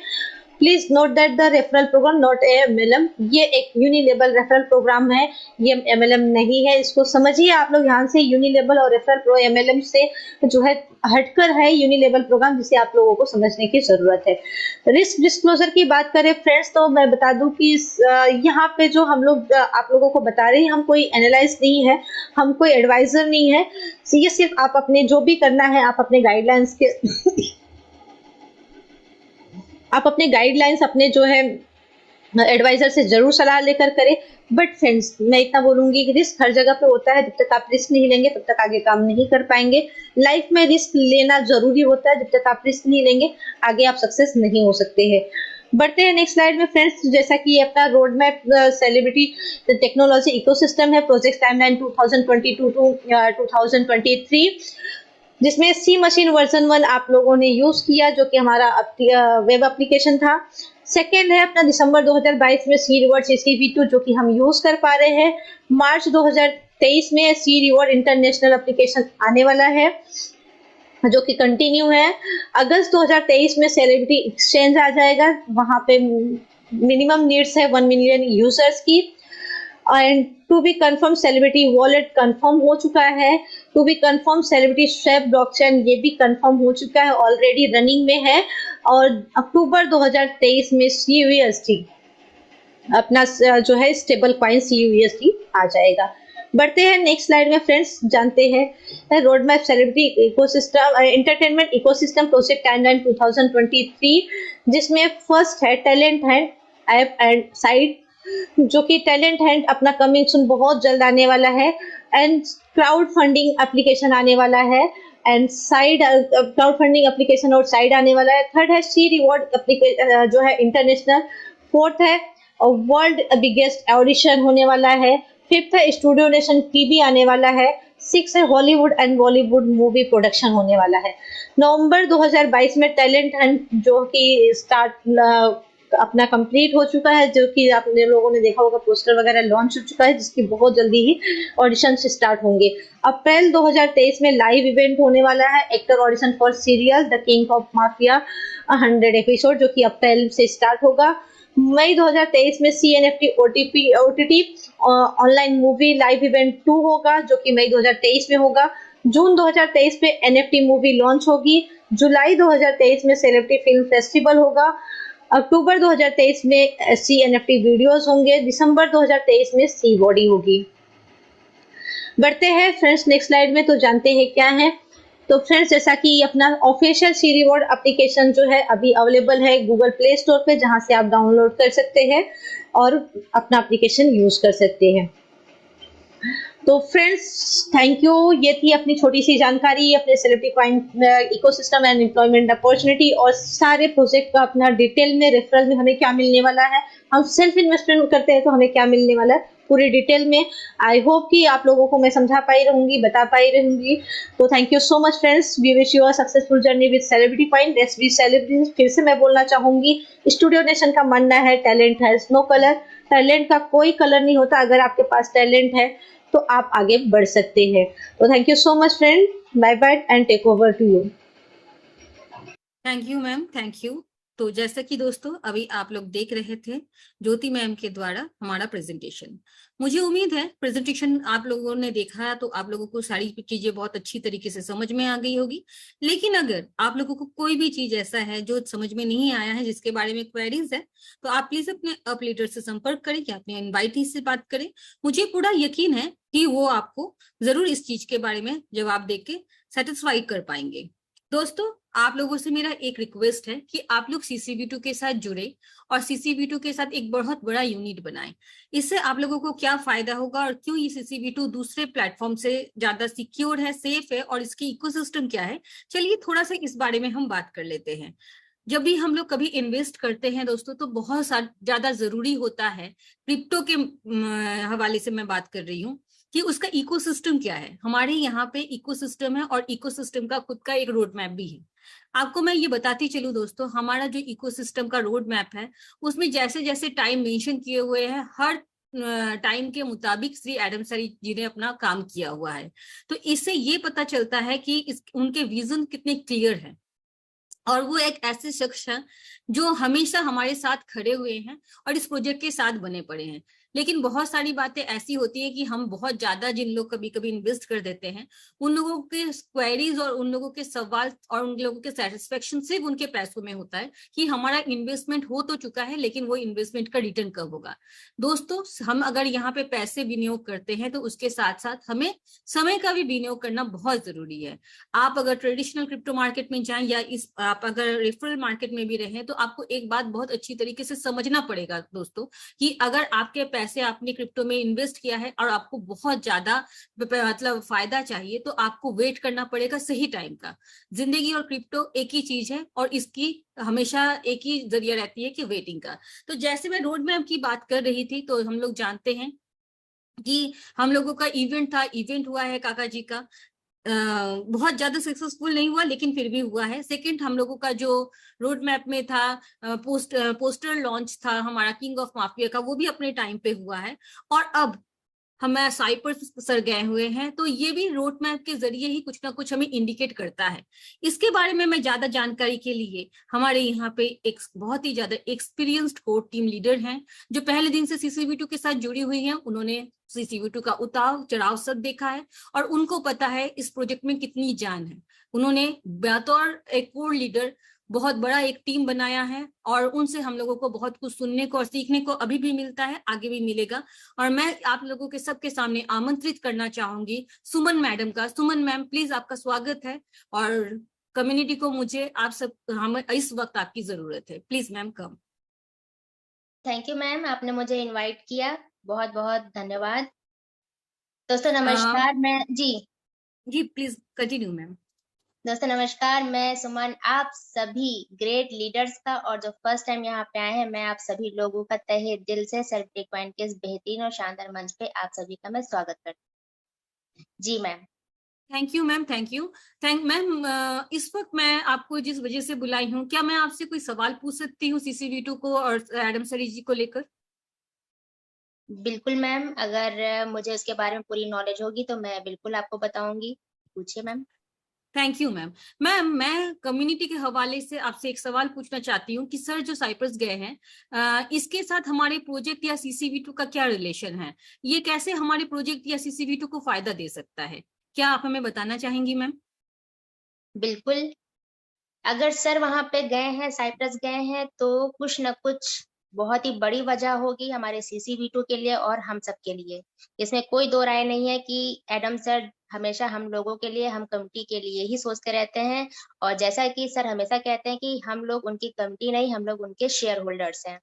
Please note that the referral programme not a MLM, ये एक यूनिलेबल रेफरल प्रोग्राम है, ये एमएलएम नहीं है। इसको समझिए आप लोग ध्यान से, यूनिलेबल और रेफरल प्रो एमएलएम से जो है हटकर है यूनिलेबल प्रोग्राम, जिसे आप लोगों को समझने की जरूरत है। रिस्क डिस्क्लोजर की बात करें फ्रेंड्स तो मैं बता दूं कि यहाँ पे जो हम लोग आप लोगों को बता रहे हैं, हम कोई एनालाइज नहीं है, हम कोई एडवाइजर नहीं है। ये सिर्फ आप अपने जो भी करना है आप अपने गाइडलाइंस के आप अपने गाइडलाइंस अपने जो है एडवाइजर से जरूर सलाह लेकर करें। बट फ्रेंड्स मैं इतना बोलूंगी कि रिस्क हर जगह पे होता है, जब तक आप रिस्क नहीं लेंगे तब तक आगे काम नहीं कर पाएंगे। लाइफ में रिस्क लेना जरूरी होता है, जब तक आप रिस्क नहीं लेंगे आगे आप सक्सेस नहीं हो सकते हैं। बढ़ते हैं नेक्स्ट स्लाइड में फ्रेंड्स। जैसा कि ये अपना road map celebrity technology ecosystem है, प्रोजेक्ट टाइमलाइन 2022 टू 2023, जिसमें सी मशीन वर्जन 1 आप लोगों ने यूज किया जो कि हमारा वेब एप्लीकेशन था। सेकेंड है अपना दिसंबर 2022 में सी रिवॉर्ड CCV2 जो कि हम यूज कर पा रहे हैं। मार्च 2023 में सी रिवॉर्ड इंटरनेशनल एप्लीकेशन आने वाला है जो कि कंटिन्यू है। अगस्त 2023 में सेलिब्रिटी एक्सचेंज आ जाएगा, वहां पे मिनिमम नीड्स है 1 मिलियन यूजर्स की। And to be confirm celebrity wallet confirm हो चुका है। To be confirm celebrity swap blockchain ये भी कंफर्म हो चुका है, ऑलरेडी रनिंग में है। और अक्टूबर 2023 में CUSD अपना जो है स्टेबल कॉइन CUSD आ जाएगा। बढ़ते हैं नेक्स्ट स्लाइड में फ्रेंड्स, जानते हैं road map celebrity ecosystem entertainment ecosystem project timeline 2023, जिसमें फर्स्ट है talent Hunt app and site, जो कि टैलेंट हंट अपना कमिंग सून बहुत जल्द आने वाला है। एंड क्राउड फंडिंग एप्लीकेशन आने वाला है, and side crowd funding application और साइड आने वाला है। थर्ड है सी रिवॉर्ड एप्लीकेशन जो है इंटरनेशनल। फोर्थ है वर्ल्ड बिगेस्ट ऑडिशन होने वाला है। फिफ्थ है स्टूडियो नेशन TV आने वाला है। सिक्स है Hollywood and Bollywood movie production होने वाला है। नवंबर 2022 में टैलेंट हंट जो कि स्टार्ट अपना कंप्लीट हो चुका है, जो कि आपने लोगों ने देखा होगा पोस्टर वगैरह लॉन्च हो चुका है, जिसकी बहुत जल्दी ही ऑडिशन स्टार्ट होंगे। अप्रैल 2023 में लाइव इवेंट होने वाला है, actor audition for serial the king of mafia 100 episode, जो कि अप्रैल से स्टार्ट होगा। मई 2023 में CNFT OTT online movie live event 2 होगा, जो कि मई 2023 में होगा। जून 2023 में NFT मूवी लॉन्च होगी। जुलाई 2023 में सेलिब्रिटी फिल्म फेस्टिवल होगा। अक्टूबर 2023 में CNFT वीडियोस होंगे। दिसंबर 2023 में सी बॉडी होगी। बढ़ते हैं फ्रेंड्स नेक्स्ट स्लाइड में, तो जानते हैं क्या है। तो फ्रेंड्स जैसा कि अपना ऑफिशियल सी रिवॉर्ड एप्लीकेशन जो है अभी अवेलेबल है गूगल प्ले स्टोर पे, जहां से आप डाउनलोड कर सकते हैं और अपना एप्लीकेशन यूज कर सकते हैं। तो फ्रेंड्स थैंक यू, ये थी अपनी छोटी सी जानकारी अपने celebrity coin ecosystem and employment opportunity और सारे प्रोजेक्ट का अपना डिटेल में रेफरल में हमें क्या मिलने वाला है, हम सेल्फ इन्वेस्टमेंट करते हैं तो हमें क्या मिलने वाला है पूरी डिटेल में। आई होप कि आप लोगों को मैं समझा पाई रहूंगी, बता पाई रहूंगी। तो thank you so much friends, we wish you a successful journey with celebrity coin. Let's be celebrities. फिर से मैं बोलना चाहूंगी, स्टूडियो नेशन का मानना है talent has no colour, talent का कोई कलर नहीं होता। अगर आपके पास टैलेंट है तो आप आगे बढ़ सकते हैं। तो thank you so much friend, bye bye and take over to you. Thank you ma'am, thank you. तो जैसा कि दोस्तों अभी आप लोग देख रहे थे ज्योति मैम के द्वारा हमारा प्रेजेंटेशन, मुझे उम्मीद है प्रेजेंटेशन आप लोगों ने देखा तो आप लोगों को सारी चीजें बहुत अच्छी तरीके से समझ में आ गई होगी। लेकिन अगर आप लोगों को कोई भी चीज ऐसा है जो समझ में नहीं आया है, जिसके बारे में क्वेरीज है, तो आप प्लीज अपने अप लीडर से संपर्क करें या अपने इनवाइटी से बात करें। मुझे पूरा यकीन है कि वो आपको जरूर इस चीज के बारे में जवाब देके सेटिस्फाई कर पाएंगे। दोस्तों आप लोगों से मेरा एक रिक्वेस्ट है कि आप लोग CCV2 के साथ जुड़े और CCV2 के साथ एक बहुत बड़ा यूनिट बनाएं। इससे आप लोगों को क्या फायदा होगा और क्यों ये CCV2 दूसरे प्लेटफॉर्म से ज्यादा सिक्योर है, सेफ है और इसकी इकोसिस्टम क्या है, चलिए थोड़ा सा इस बारे में हम बात कर लेते हैं। जब भी हम लोग कभी इन्वेस्ट करते हैं दोस्तों तो बहुत ज्यादा जरूरी होता है, क्रिप्टो के हवाले से मैं बात कर रही हूँ, कि उसका इकोसिस्टम क्या है। हमारे यहाँ पे इकोसिस्टम है और इकोसिस्टम का खुद का एक रोड मैप भी है। आपको मैं ये बताती चलूं दोस्तों, हमारा जो इकोसिस्टम का रोड मैप है उसमें जैसे जैसे टाइम मेंशन किए हुए हैं, हर टाइम के मुताबिक श्री एडम सर जी ने अपना काम किया हुआ है। तो इससे ये पता चलता है कि उनके विजन कितने क्लियर हैं, और वो एक ऐसे शख्स हैं जो हमेशा हमारे साथ खड़े हुए हैं और इस प्रोजेक्ट के साथ बने पड़े हैं। लेकिन बहुत सारी बातें ऐसी होती है कि हम बहुत ज्यादा जिन लोग कभी कभी इन्वेस्ट कर देते हैं, उन लोगों के क्वेरीज और उन लोगों के सवाल और उन लोगों के सेटिस्फेक्शन सिर्फ उनके पैसों में होता है कि हमारा इन्वेस्टमेंट हो तो चुका है, लेकिन वो इन्वेस्टमेंट का रिटर्न कब होगा। दोस्तों, हम अगर यहाँ पे पैसे विनियोग करते हैं तो उसके साथ साथ हमें समय का भी विनियोग करना बहुत जरूरी है। आप अगर ट्रेडिशनल क्रिप्टो मार्केट में जाएं या आप अगर रेफरल मार्केट में भी रहें, तो आपको एक बात बहुत अच्छी तरीके से समझना पड़ेगा दोस्तों, कि अगर आपके पैसे आपने क्रिप्टो में इन्वेस्ट किया है और आपको बहुत ज्यादा मतलब फायदा चाहिए, तो आपको वेट करना पड़ेगा सही टाइम का। जिंदगी और क्रिप्टो एक ही चीज है और इसकी हमेशा एक ही जरिया रहती है कि वेटिंग का। तो जैसे मैं रोड मैप की बात कर रही थी, तो हम लोग जानते हैं कि हम लोगों का इवेंट हुआ है काका जी का। बहुत ज्यादा सक्सेसफुल नहीं हुआ, लेकिन फिर भी हुआ है। सेकंड, हम लोगों का जो रोड मैप में था, पोस्टर लॉन्च था हमारा किंग ऑफ माफिया का, वो भी अपने टाइम पे हुआ है। और अब हम साइप्रस सर गए हुए हैं, तो ये भी रोड मैप के जरिए ही कुछ ना कुछ हमें इंडिकेट करता है। इसके बारे में मैं ज्यादा जानकारी के लिए हमारे यहाँ पे एक बहुत ही ज्यादा एक्सपीरियंस्ड कोर टीम लीडर हैं, जो पहले दिन से CCV2 के साथ जुड़ी हुई हैं। उन्होंने CCV2 का उतार चढ़ाव सब देखा है और उनको पता है इस प्रोजेक्ट में कितनी जान है। उन्होंने बतौर एक कोर लीडर बहुत बड़ा एक टीम बनाया है, और उनसे हम लोगों को बहुत कुछ सुनने को और सीखने को अभी भी मिलता है, आगे भी मिलेगा। और मैं आप लोगों के सबके सामने आमंत्रित करना चाहूंगी सुमन मैडम का। सुमन मैम, प्लीज, आपका स्वागत है। और कम्युनिटी को मुझे आप सब हमें इस वक्त आपकी जरूरत है। Please ma'am, come. Thank you ma'am, आपने मुझे इनवाइट किया, बहुत बहुत धन्यवाद। दोस्तों नमस्कार। मैं जी प्लीज कंटिन्यू मैम। दोस्तों नमस्कार, मैं सुमन आप सभी ग्रेट लीडर्स का और जो फर्स्ट टाइम यहाँ पे आए हैं, मैं आप सभी लोगों का तहे दिल से सेलिब्रिटी कॉइन के इस बेहतरीन और शानदार मंच पे आप सभी का मैं स्वागत करती हूँ। जी ma'am. Thank you ma'am, thank you. Thank ma'am, इस वक्त मैं आपको जिस वजह से बुलाई हूँ, क्या मैं आपसे कोई सवाल पूछ सकती हूँ CCV2 को और एडम सरी जी को लेकर? बिल्कुल मैम, अगर मुझे उसके बारे में पूरी नॉलेज होगी तो मैं बिल्कुल आपको बताऊंगी। पूछिए ma'am. Thank you ma'am. Ma'am, मैं कम्युनिटी के हवाले से आपसे एक सवाल पूछना चाहती हूँ कि सर जो साइप्रस गए हैं, इसके साथ हमारे प्रोजेक्ट या CCV2 का क्या रिलेशन है? ये कैसे हमारे प्रोजेक्ट या CCV2 को फायदा दे सकता है? क्या आप हमें बताना चाहेंगी मैम? बिल्कुल, अगर सर वहां पे गए हैं, साइप्रस गए हैं, तो कुछ न कुछ बहुत ही बड़ी वजह होगी हमारे CCV2 के लिए और हम सब के लिए। इसमें कोई दो राय नहीं है कि एडम सर हमेशा हम लोगों के लिए, हम कमिटी के लिए ही सोचते रहते हैं। और जैसा कि सर हमेशा कहते हैं कि हम लोग उनकी कमिटी नहीं, हम लोग उनके शेयर होल्डर्स हैं।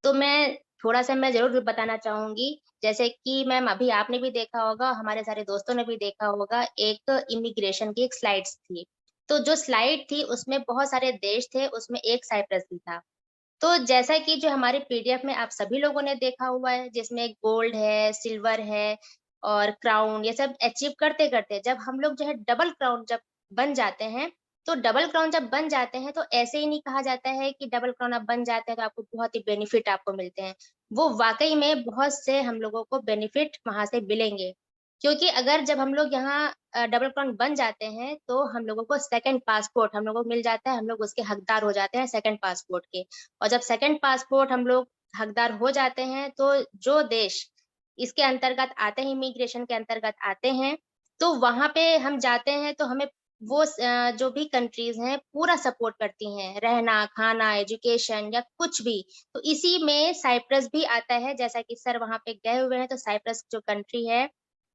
तो मैं जरूर बताना चाहूंगी। जैसे कि मैम अभी आपने भी देखा होगा, हमारे सारे दोस्तों ने भी देखा होगा, एक इमिग्रेशन की एक स्लाइड्स थी। तो जो स्लाइड थी उसमें बहुत सारे देश थे, उसमें एक साइप्रस भी था। तो जैसा कि जो हमारे PDF में आप सभी लोगों ने देखा हुआ है, जिसमें गोल्ड है, सिल्वर है और क्राउन, ये सब अचीव करते करते जब हम लोग जो है डबल क्राउन जब बन जाते हैं, तो डबल क्राउन जब बन जाते हैं तो ऐसे ही नहीं कहा जाता है कि डबल क्राउन आप बन जाते हैं तो आपको बहुत ही बेनिफिट आपको मिलते हैं। वो वाकई में बहुत से हम लोगों को बेनिफिट वहां से मिलेंगे। क्योंकि अगर जब हम लोग यहाँ डबल क्राउन बन जाते हैं तो हम लोगों को सेकंड पासपोर्ट हम लोगों को मिल जाता है, हम लोग उसके हकदार हो जाते हैं सेकंड पासपोर्ट के। और जब सेकंड पासपोर्ट हम लोग हकदार हो जाते हैं, तो जो देश इसके अंतर्गत आते हैं, इमिग्रेशन के अंतर्गत आते हैं, तो वहां पे हम जाते हैं तो हमें वो जो भी कंट्रीज हैं पूरा सपोर्ट करती हैं, रहना खाना एजुकेशन या कुछ भी। तो इसी में साइप्रस भी आता है। जैसा कि सर वहां पे गए हुए हैं, तो साइप्रस जो कंट्री है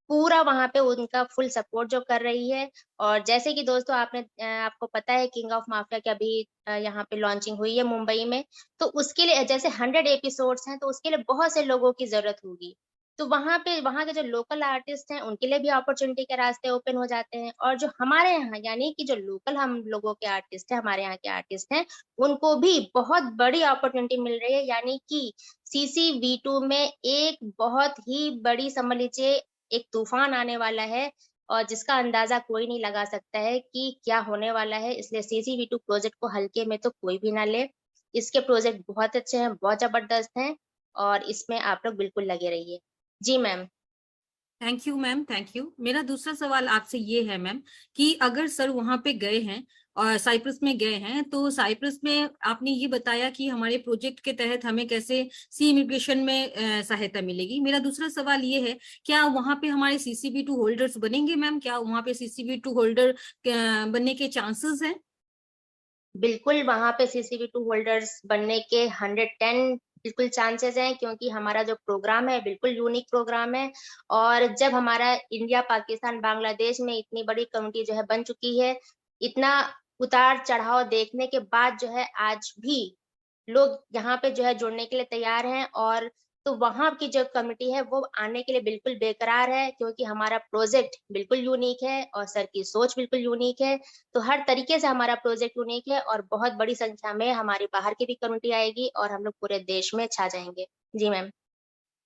पूरा वहां पे उनका फुल सपोर्ट जो कर रही है। और जैसे कि दोस्तों आपको पता है किंग ऑफ माफिया की अभी यहाँ पे लॉन्चिंग हुई है मुंबई में। तो उसके लिए जैसे 100 एपिसोड्स हैं, तो उसके लिए बहुत से लोगों की जरूरत होगी। तो वहां पे वहां के जो लोकल आर्टिस्ट हैं उनके लिए भी अपॉर्चुनिटी के रास्ते ओपन हो जाते हैं। और जो हमारे यहाँ यानी कि जो लोकल हम लोगों के आर्टिस्ट हैं, हमारे यहाँ के आर्टिस्ट हैं, उनको भी बहुत बड़ी अपॉर्चुनिटी मिल रही है। यानी कि CCV2 में एक बहुत ही बड़ी, समझ लीजिए, एक तूफान आने वाला है। और जिसका अंदाजा कोई नहीं लगा सकता है कि क्या होने वाला है। इसलिए CCV2 प्रोजेक्ट को हल्के में तो कोई भी ना ले। इसके प्रोजेक्ट बहुत अच्छे हैं, बहुत जबरदस्त हैं, और इसमें आप लोग बिल्कुल लगे रहिए। जी ma'am. Thank you ma'am, thank you. मेरा दूसरा सवाल आपसे ये है मैम कि अगर सर वहां पे गए हैं और साइप्रस में गए हैं, तो साइप्रस में आपने ये बताया कि हमारे प्रोजेक्ट के तहत हमें कैसे सी इमिग्रेशन में सहायता मिलेगी। मेरा दूसरा सवाल ये है, क्या वहां पे हमारे CCV2 होल्डर्स बनेंगे मैम? क्या वहां पे CCV2 होल्डर बनने के चांसेस हैं? बिल्कुल वहां पे CCV2 होल्डर्स बनने के 110 बिल्कुल चांसेस हैं, क्योंकि हमारा जो प्रोग्राम है बिल्कुल यूनिक प्रोग्राम है। और जब हमारा इंडिया, पाकिस्तान, बांग्लादेश में इतनी बड़ी कम्युनिटी जो है बन चुकी है, इतना उतार चढ़ाव देखने के बाद जो है आज भी लोग यहाँ पे जो है जुड़ने के लिए तैयार हैं। और तो वहां की जो कमिटी है वो आने के लिए बिल्कुल बेकरार है, क्योंकि हमारा प्रोजेक्ट बिल्कुल यूनिक है और सर की सोच बिल्कुल यूनिक है। तो हर तरीके से हमारा प्रोजेक्ट यूनिक है, और बहुत बड़ी संख्या में हमारी बाहर की भी कम्युनिटी आएगी और हम लोग पूरे देश में छा जाएंगे। जी ma'am.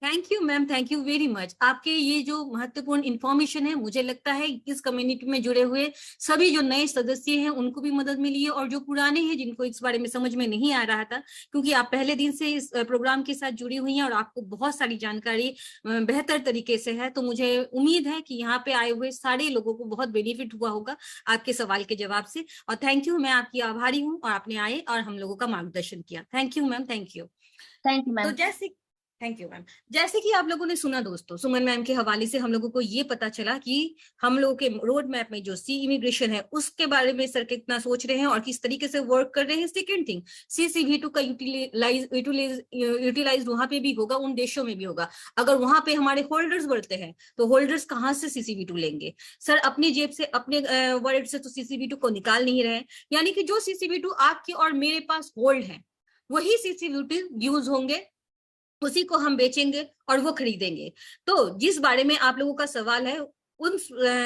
Thank you ma'am, thank you very much. आपके ये जो महत्वपूर्ण इंफॉर्मेशन है, मुझे लगता है इस कम्युनिटी में जुड़े हुए सभी जो नए सदस्य हैं उनको भी मदद मिली है, और जो पुराने हैं जिनको इस बारे में समझ में नहीं आ रहा था, क्योंकि आप पहले दिन से इस प्रोग्राम के साथ जुड़ी हुई हैं और आपको बहुत सारी जानकारी बेहतर तरीके से है, तो मुझे उम्मीद है कि यहाँ पे आए हुए सारे लोगों को बहुत बेनिफिट हुआ होगा आपके सवाल के जवाब से। और थैंक यू, मैं आपकी आभारी हूँ, और आपने आए और हम लोगों का मार्गदर्शन किया। Thank you ma'am, thank you. Thank you तो मैम। जैसे थैंक यू मैम, जैसे कि आप लोगों ने सुना दोस्तों, सुमन मैम के हवाले से हम लोगों को ये पता चला कि हम लोगों के रोड मैप में जो सी इमिग्रेशन है उसके बारे में सर कितना सोच रहे हैं और किस तरीके से वर्क कर रहे हैं। सेकेंड थिंग, CCV2 का यूटिलाइज वहां पे भी होगा, उन देशों में भी होगा। अगर वहां पे हमारे होल्डर्स बढ़ते हैं तो होल्डर्स कहाँ से CCV2 लेंगे? सर अपनी जेब से, अपने वर्ड से तो CCV2 को निकाल नहीं रहे, यानी कि जो CCV2 आपके और मेरे पास होल्ड है वही CCV2 यूज होंगे, उसी को हम बेचेंगे और वो खरीदेंगे। तो जिस बारे में आप लोगों का सवाल है, उन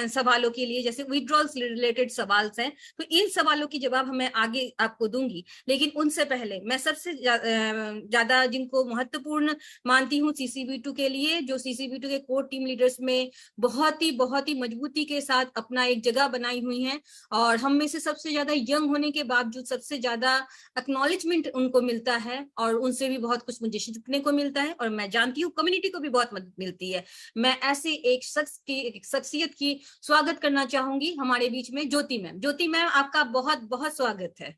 सवालों के लिए, जैसे विड्रॉल से रिलेटेड सवाल हैं, तो इन सवालों की जवाब मैं आगे आपको दूंगी। लेकिन उनसे पहले मैं सबसे ज्यादा जिनको महत्वपूर्ण मानती हूँ CCV2 के लिए, जो CCV2 के कोर टीम लीडर्स में बहुत ही मजबूती के साथ अपना एक जगह बनाई हुई है, और हम में से सबसे ज्यादा यंग होने के बावजूद सबसे ज्यादा एक्नॉलेजमेंट उनको मिलता है, और उनसे भी बहुत कुछ मुझे सीखने को मिलता है, और मैं जानती हूँ कम्युनिटी को भी बहुत मदद मिलती है। मैं ऐसे एक शख्सियत की स्वागत करना चाहूंगी हमारे बीच में, ज्योति मैम। ज्योति मैम, आपका बहुत बहुत स्वागत है।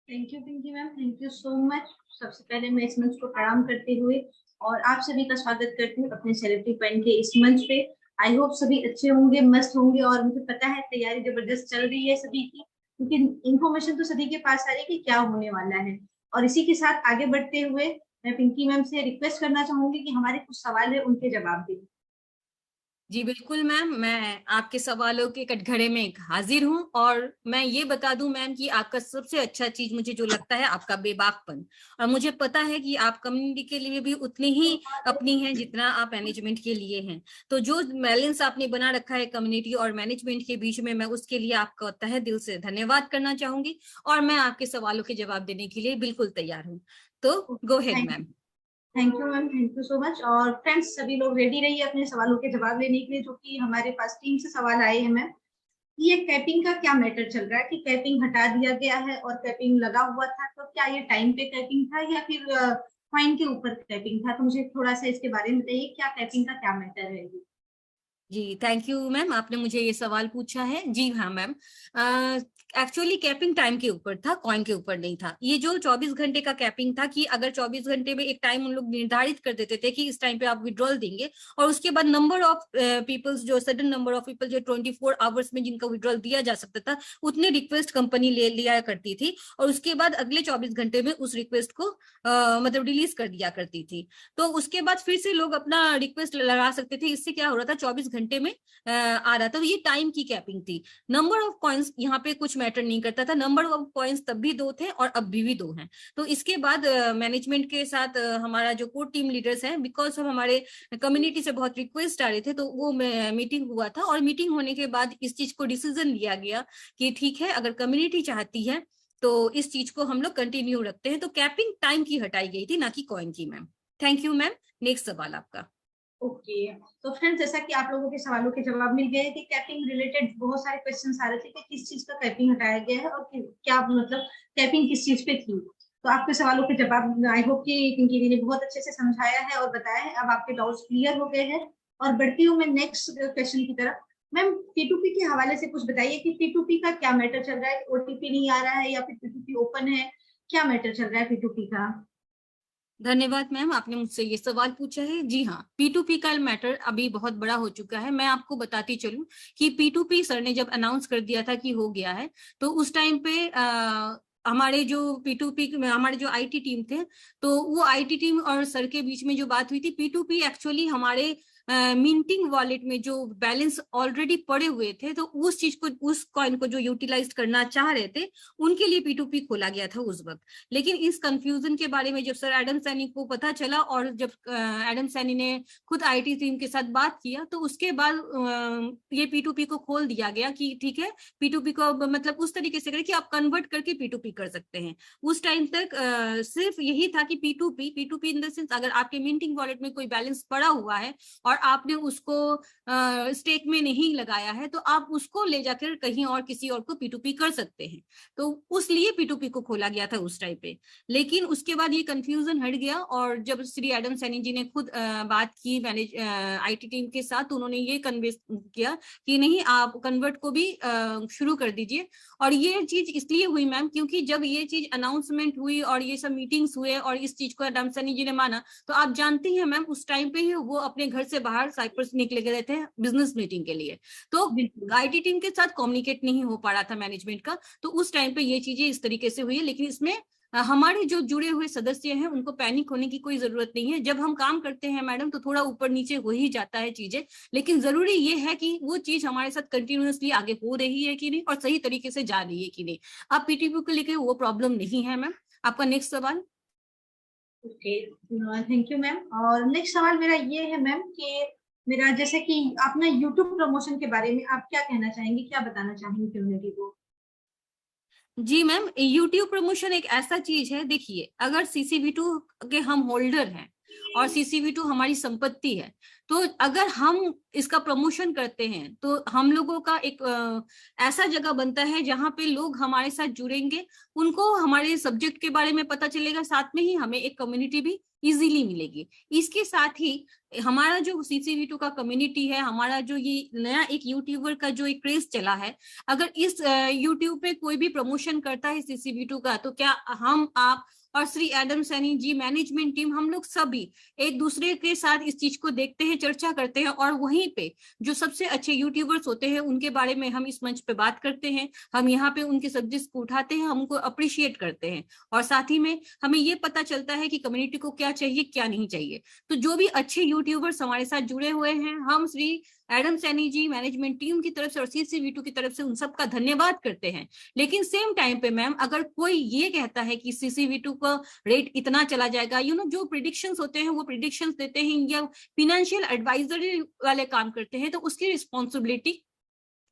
Thank you Pinky ma'am, thank you so much. सबसे पहले मैं इस मंच को प्रणाम करते हुए और आप सभी का स्वागत करती हूँ अपने सेलिब्रिटी पॉइंट के इस मंच पे। आई होप सभी अच्छे होंगे, मस्त होंगे, और मुझे पता है तैयारी जबरदस्त चल रही है सभी की, क्योंकि इन्फॉर्मेशन तो सभी के पास आ रही है कि क्या होने वाला है। और इसी के साथ आगे बढ़ते हुए मैं पिंकी मैम से रिक्वेस्ट करना चाहूंगी कि हमारे कुछ सवाल है उनके जवाब दें। जी बिल्कुल मैम, मैं आपके सवालों के कटघरे में हाजिर हूँ, और मैं ये बता दूं मैम कि आपका सबसे अच्छा चीज मुझे जो लगता है आपका बेबाकपन, और मुझे पता है कि आप कम्युनिटी के लिए भी उतनी ही अपनी हैं जितना आप मैनेजमेंट के लिए हैं। तो जो बैलेंस आपने बना रखा है कम्युनिटी और मैनेजमेंट के बीच में, मैं उसके लिए आपका तहे दिल से धन्यवाद करना चाहूंगी, और मैं आपके सवालों के जवाब देने के लिए बिल्कुल तैयार हूँ। तो go ahead ma'am. Thank you ma'am, thank you so much. और फ्रेंड्स सभी लोग रेडी रहिए अपने सवालों के जवाब लेने के लिए, जो कि हमारे पास टीम से सवाल आए हैं मैम। ये कैपिंग का क्या मैटर चल रहा है कि कैपिंग हटा दिया गया है और कैपिंग लगा हुआ था, तो क्या ये टाइम पे कैपिंग था या फिर कॉइन के ऊपर कैपिंग था? तो मुझे थोड़ा सा इसके बारे में बताइए, क्या कैपिंग का क्या मैटर है ये। जी थैंक यू मैम, आपने मुझे ये सवाल पूछा है। जी हाँ मैम, एक्चुअली कैपिंग टाइम के ऊपर था, कॉइन के ऊपर नहीं था। ये जो 24 घंटे का कैपिंग था, कि अगर 24 घंटे में एक टाइम उन लोग निर्धारित कर देते थे कि इस टाइम पे आप विड्रॉल देंगे, और उसके बाद नंबर ऑफ पीपल्स, जो सडन नंबर ऑफ पीपल जो 24 आवर्स में जिनका विड्रॉल दिया जा सकता था, उतने रिक्वेस्ट कंपनी ले लिया करती थी, और उसके बाद अगले 24 घंटे में उस रिक्वेस्ट को मतलब रिलीज कर दिया करती थी। तो उसके बाद फिर से लोग अपना रिक्वेस्ट लगा सकते थे। इससे क्या हो रहा था, 24 घंटे में आ रहा था। तो ये टाइम की कैपिंग थी। नंबर ऑफ कॉइन्स यहाँ पे कुछ मैटर नहीं करता था, नंबर ऑफ कॉइन्स तब भी 2 थे और अब भी 2 हैं। तो इसके बाद मैनेजमेंट के साथ हमारा जो कोर टीम लीडर्स हैं, बिकॉज हम हमारे कम्युनिटी से बहुत रिक्वेस्ट आ रहे थे, तो वो मीटिंग हुआ था, और मीटिंग होने के बाद इस चीज को डिसीजन लिया गया कि ठीक है, अगर कम्युनिटी चाहती है तो इस चीज को हम लोग कंटिन्यू रखते हैं। तो कैपिंग टाइम की हटाई गई थी, ना कि कॉइन की ma'am. Thank you ma'am. Next सवाल आपका। ओके, तो फ्रेंड्स जैसा कि आप लोगों के सवालों के जवाब मिल गए कि कैपिंग रिलेटेड बहुत सारे क्वेश्चन आ रहे थे कि किस चीज का कैपिंग हटाया गया है और क्या मतलब कैपिंग किस चीज पे थी। तो आपके सवालों के जवाब आई होप कि पिंकी दी ने बहुत अच्छे से समझाया है और बताया है। अब आपके डाउट्स क्लियर हो गए हैं और बढ़ती हूँ मैं नेक्स्ट क्वेश्चन की तरफ। मैम P2P के हवाले से कुछ बताइए कि P2P का क्या मैटर चल रहा है, OTP नहीं आ रहा है या फिर P2P ओपन है, क्या मैटर चल रहा है P2P का। धन्यवाद मैम, आपने मुझसे ये सवाल पूछा है। जी हाँ, P2P का मैटर अभी बहुत बड़ा हो चुका है। मैं आपको बताती चलूं कि P2P सर ने जब अनाउंस कर दिया था कि हो गया है, तो उस टाइम पे हमारे जो P2P हमारे जो IT टीम थे, तो वो IT टीम और सर के बीच में जो बात हुई थी, P2P एक्चुअली हमारे मिंटिंग वॉलेट में जो बैलेंस ऑलरेडी पड़े हुए थे, तो उस चीज को, उस कॉइन को जो यूटिलाइज करना चाह रहे थे, उनके लिए P2P खोला गया था उस वक्त। लेकिन इस कंफ्यूजन के बारे में जब सर एडम सैनी को पता चला और जब एडम सैनी ने खुद IT टीम के साथ बात किया, तो उसके बाद ये P2P को खोल दिया गया कि ठीक है, P2P को मतलब उस तरीके से करें कि आप कन्वर्ट करके P2P कर सकते हैं। उस टाइम तक सिर्फ यही था कि P2P इन द सेंस, अगर आपके मिंटिंग वॉलेट में कोई बैलेंस पड़ा हुआ है और आपने उसको स्टेक में नहीं लगाया है, तो आप उसको ले जाकर कहीं और किसी और को P2P कर सकते हैं। तो उस लिए P2P को खोला गया था उस टाइम पे। लेकिन उसके बाद ये कंफ्यूजन हट गया और जब श्री एडम सैनी जी ने खुद बात की मैनेज IT टीम के साथ, तो उन्होंने ये कन्वे किया कि नहीं, आप कन्वर्ट को भी शुरू कर दीजिए। और ये चीज इसलिए हुई मैम, क्योंकि जब ये चीज अनाउंसमेंट हुई और ये सब मीटिंग्स हुए और इस चीज को एडम सैनी जी ने माना, तो आप जानती हैं मैम, उस टाइम पे ही वो अपने घर से बाहर साइप्रस निकले गए थे बिजनेस मीटिंग के लिए। तो IT टीम के साथ कम्युनिकेट नहीं हो पा रहा था मैनेजमेंट का, तो उस टाइम पे ये चीजें इस तरीके से हुई। लेकिन इसमें हमारे जो जुड़े हुए सदस्य हैं उनको पैनिक होने की कोई जरूरत नहीं है। जब हम काम करते हैं मैडम, तो थोड़ा ऊपर नीचे हो ही जाता है चीजें, लेकिन जरूरी ये है कि वो चीज हमारे साथ कंटिन्यूअसली आगे हो रही है कि नहीं और सही तरीके से जा रही है कि नहीं। आप PTP को लेकर वो प्रॉब्लम नहीं है मैम। आपका नेक्स्ट सवाल। Okay, thank you ma'am. और नेक्स्ट सवाल मेरा ये है मैम कि मेरा जैसे कि आप ना यूट्यूब प्रमोशन के बारे में आप क्या कहना चाहेंगे, क्या बताना चाहेंगे कम्युनिटी को। जी मैम, यूट्यूब प्रमोशन एक ऐसा चीज है, देखिए अगर CCV2 के हम होल्डर हैं और CCV2 हमारी संपत्ति है, तो अगर हम इसका प्रमोशन करते हैं तो हम लोगों का एक ऐसा जगह बनता है जहां पे लोग हमारे साथ जुड़ेंगे, उनको हमारे सब्जेक्ट के बारे में पता चलेगा, साथ में ही हमें एक कम्युनिटी भी इजीली मिलेगी। इसके साथ ही हमारा जो CCV2 का कम्युनिटी है, हमारा जो ये नया एक यूट्यूबर का जो एक क्रेज चला है, अगर इस यूट्यूब पे कोई भी प्रमोशन करता है CCV2 का, तो क्या हम, आप और Shri Adam Saini ji, management team, हम लोग सभी एक दूसरे के साथ इस चीज को देखते हैं, चर्चा करते हैं और वहीं पे जो सबसे अच्छे यूट्यूबर्स होते हैं उनके बारे में हम इस मंच पे बात करते हैं। हम यहाँ पे उनके सब्जेक्ट्स को उठाते हैं, हम उनको अप्रिशिएट करते हैं और साथ ही में हमें ये पता चलता है कि कम्युनिटी को क्या चाहिए, क्या नहीं चाहिए। तो जो भी अच्छे यूट्यूबर्स हमारे साथ जुड़े हुए हैं, हम Shri Adam Saini ji, management team की तरफ से और CCV2 की तरफ से उन सबका धन्यवाद करते हैं। लेकिन सेम टाइम पे मैम, अगर कोई ये कहता है कि CCV2 का रेट इतना चला जाएगा, जो प्रिडिक्शंस होते हैं वो प्रिडिक्शंस देते हैं या फिनेंशियल एडवाइजरी वाले काम करते हैं, तो उसकी रिस्पॉन्सिबिलिटी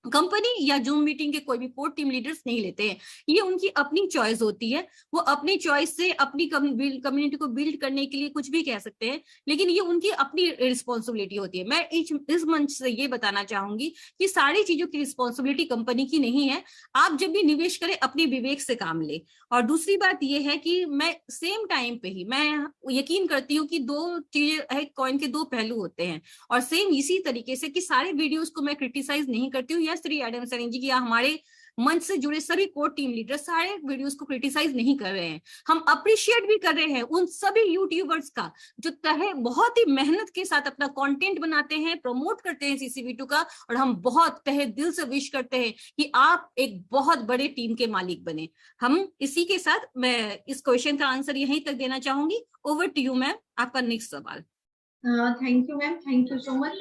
कंपनी या जूम मीटिंग के कोई भी कोर टीम लीडर्स नहीं लेते हैं। ये उनकी अपनी चॉइस होती है, वो अपनी चॉइस से अपनी कम्युनिटी को बिल्ड करने के लिए कुछ भी कह सकते हैं, लेकिन ये उनकी अपनी रिस्पॉन्सिबिलिटी होती है। मैं इस मंच से ये बताना चाहूंगी कि सारी चीजों की रिस्पॉन्सिबिलिटी कंपनी की नहीं है। आप जब भी निवेश करें, अपने विवेक से काम ले। और दूसरी बात यह है कि मैं सेम टाइम पे ही मैं यकीन करती हूँ कि दो चीजें है, कॉइन के दो पहलू होते हैं। और सेम इसी तरीके से कि सारे वीडियोस को मैं क्रिटिसाइज नहीं करती हूँ, या श्री एडम सैनी जी की या हमारे मंच से जुड़े सभी कोर टीम लीडर सारे वीडियोस को क्रिटिसाइज नहीं कर रहे हैं। हम अप्रिशिएट भी कर रहे हैं उन सभी यूट्यूबर्स का जो बहुत ही मेहनत के साथ अपना कंटेंट बनाते हैं, प्रमोट करते हैं CCV2 का, और हम बहुत तहे दिल से विश करते हैं कि आप एक बहुत बड़े टीम के मालिक बने। हम इसी के साथ मैं इस क्वेश्चन का आंसर यहीं तक देना चाहूंगी। ओवर टू यू मैम, आपका नेक्स्ट सवाल। Thank you ma'am, thank you so much.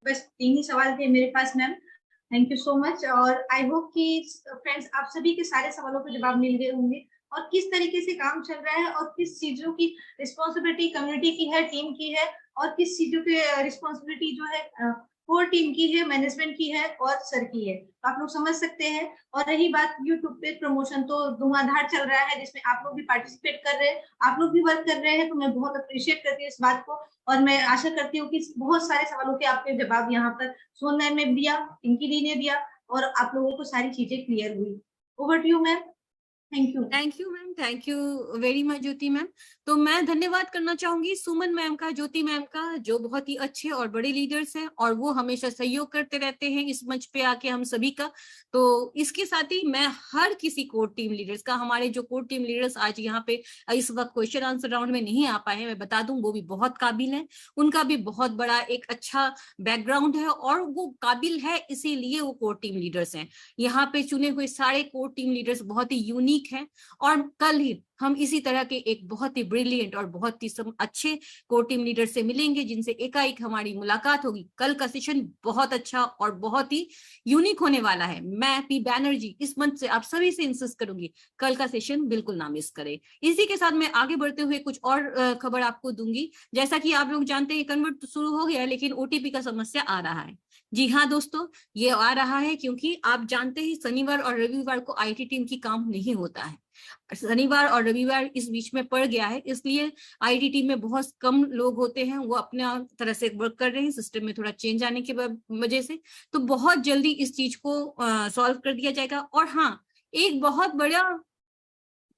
बस 3 ही सवाल थे मेरे पास ma'am. Thank you so much. और आई होप कि फ्रेंड्स आप सभी के सारे सवालों के जवाब मिल गए होंगे और किस तरीके से काम चल रहा है और किस चीजों की रिस्पॉन्सिबिलिटी कम्युनिटी की है, टीम की है, और किस चीजों की रिस्पॉन्सिबिलिटी जो है कोर टीम की है, मैनेजमेंट की है और सर की है, तो आप लोग समझ सकते हैं। और रही बात यूट्यूब पे प्रमोशन, तो धुआंधार चल रहा है, जिसमें आप लोग भी पार्टिसिपेट कर रहे हैं, आप लोग भी वर्क कर रहे हैं, तो मैं बहुत अप्रिशिएट करती हूँ इस बात को। और मैं आशा करती हूँ कि बहुत सारे सवालों के आपके जवाब यहाँ पर सोनल मैम ने दिया, पिंकी दी ने दिया, और आप लोगों को सारी चीजें क्लियर हुई। Over to you ma'am. Thank you. Thank you ma'am, thank you very much Jyoti ma'am. तो मैं धन्यवाद करना चाहूंगी सुमन मैम का, ज्योति मैम का, जो बहुत ही अच्छे और बड़े लीडर्स हैं और वो हमेशा सहयोग करते रहते हैं इस मंच पे आके हम सभी का। तो इसके साथ ही मैं हर किसी कोर टीम लीडर्स का, हमारे जो कोर टीम लीडर्स आज यहाँ पे इस वक्त क्वेश्चन आंसर राउंड में नहीं आ पाए हैं, मैं बता दूं वो भी बहुत काबिल है, उनका भी बहुत बड़ा एक अच्छा बैकग्राउंड है और वो काबिल है इसीलिए वो कोर टीम लीडर्स हैं। यहाँ पे चुने हुए सारे कोर टीम लीडर्स बहुत ही यूनिक हैं और कल ही हम इसी तरह के एक बहुत ही ब्रिलियंट और बहुत ही अच्छे कोर टीम लीडर से मिलेंगे जिनसे एकाएक हमारी मुलाकात होगी। कल का सेशन बहुत अच्छा और बहुत ही यूनिक होने वाला है। मैं पी बैनर्जी इस मंच से आप सभी से इंसिस्ट करूंगी, कल का सेशन बिल्कुल ना मिस करें। इसी के साथ मैं आगे बढ़ते हुए कुछ और खबर आपको दूंगी। जैसा कि आप लोग जानते हैं कन्वर्ट तो शुरू हो गया है, लेकिन ओटीपी का समस्या आ रहा है। जी हाँ दोस्तों, ये आ रहा है क्योंकि आप जानते हैं शनिवार और रविवार को आईटी टीम की काम नहीं होता है। शनिवार और रविवार इस बीच में पड़ गया है, इसलिए आईटी टीम में बहुत कम लोग होते हैं, वो अपने तरह से वर्क कर रहे हैं सिस्टम में थोड़ा चेंज आने की वजह से। तो बहुत जल्दी इस चीज को सॉल्व कर दिया जाएगा। और हाँ, एक बहुत बड़ा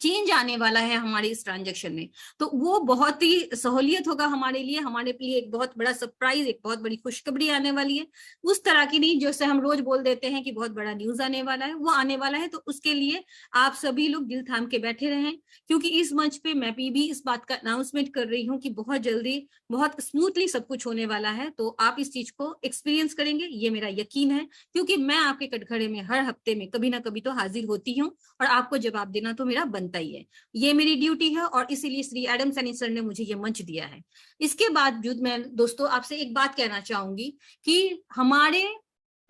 चेंज आने वाला है हमारे इस ट्रांजेक्शन में, तो वो बहुत ही सहूलियत होगा हमारे लिए एक बहुत बड़ा सरप्राइज, एक बहुत बड़ी खुशखबरी आने वाली है। उस तरह की नहीं जैसे हम रोज बोल देते हैं कि बहुत बड़ा न्यूज आने वाला है, वो आने वाला है। तो उसके लिए आप सभी लोग दिल थाम के बैठे रहें, क्योंकि इस मंच पे मैं भी इस बात का अनाउंसमेंट कर रही हूँ कि बहुत जल्दी बहुत स्मूथली सब कुछ होने वाला है। तो आप इस चीज को एक्सपीरियंस करेंगे, ये मेरा यकीन है, क्योंकि मैं आपके कटघरे में हर हफ्ते में कभी ना कभी तो हाजिर होती हूँ और आपको जवाब देना तो मेरा बनता ही है, ये मेरी ड्यूटी है और इसीलिए श्री एडम सैनी सर ने मुझे ये मंच दिया है। इसके बावजूद मैं दोस्तों आपसे एक बात कहना चाहूंगी कि हमारे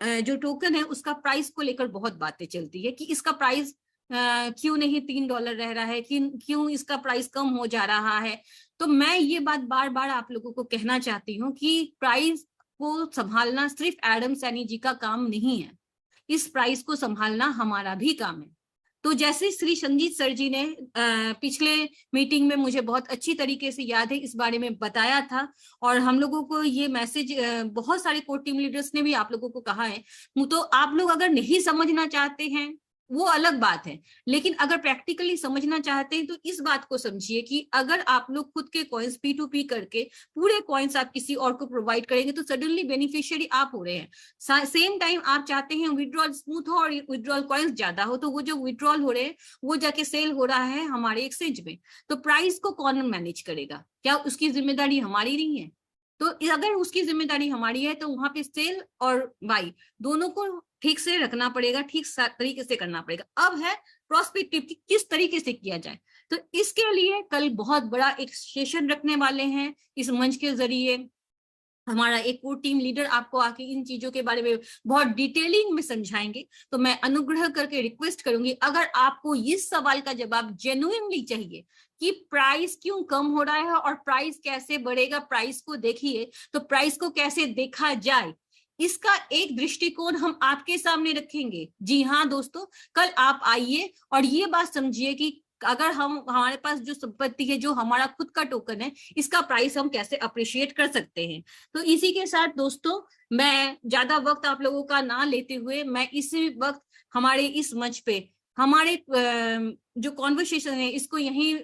जो टोकन है उसका प्राइस को लेकर बहुत बातें चलती है कि इसका प्राइस क्यों नहीं $3 रह रहा है, क्यों इसका प्राइस कम हो जा रहा है। तो मैं ये बात बार बार आप लोगों को कहना चाहती हूँ कि प्राइस को संभालना सिर्फ एडम सैनी जी का काम नहीं है, इस प्राइस को संभालना हमारा भी काम है। तो जैसे श्री संजीत सर जी ने पिछले मीटिंग में मुझे बहुत अच्छी तरीके से याद है इस बारे में बताया था, और हम लोगों को ये मैसेज बहुत सारे कोर टीम लीडर्स ने भी आप लोगों को कहा है। तो आप लोग अगर नहीं समझना चाहते हैं वो अलग बात है, लेकिन अगर प्रैक्टिकली समझना चाहते हैं तो इस बात को समझिए कि अगर आप लोग खुद के कॉइन्स P2P करके पूरे कॉइन्स आप किसी और को प्रोवाइड करेंगे तो सडनली बेनिफिशियरी आप हो रहे हैं। सेम टाइम आप चाहते हैं विड्रॉल स्मूथ हो और विड्रॉल कॉइन्स ज्यादा हो, तो वो जो विड्रॉल हो रहे हैं वो जाके सेल हो रहा है हमारे एक्सचेंज में, तो प्राइस को कौन मैनेज करेगा? क्या उसकी जिम्मेदारी हमारी नहीं है? तो अगर उसकी जिम्मेदारी हमारी है तो वहां पे सेल और बाई दोनों को ठीक से रखना पड़ेगा, ठीक तरीके से करना पड़ेगा। अब है प्रोस्पेक्टिव की किस तरीके से किया जाए, तो इसके लिए कल बहुत बड़ा एक सेशन रखने वाले हैं इस मंच के जरिए। हमारा एक कोर टीम लीडर आपको आके इन चीजों के बारे में बहुत डिटेलिंग में समझाएंगे। तो मैं अनुग्रह करके रिक्वेस्ट करूंगी, अगर आपको इस सवाल का जवाब जेन्युइनली चाहिए कि प्राइस क्यों कम हो रहा है और प्राइस कैसे बढ़ेगा, प्राइस को देखिए, तो प्राइस को कैसे देखा जाए इसका एक दृष्टिकोण हम आपके सामने रखेंगे। जी हाँ दोस्तों, कल आप आइए और ये बात समझिए कि अगर हमारे पास जो संपत्ति है, जो हमारा खुद का टोकन है, इसका प्राइस हम कैसे अप्रिशिएट कर सकते हैं। तो इसी के साथ दोस्तों मैं ज्यादा वक्त आप लोगों का ना लेते हुए मैं इसी वक्त हमारे इस मंच पे हमारे जो कॉन्वर्सेशन है इसको यहीं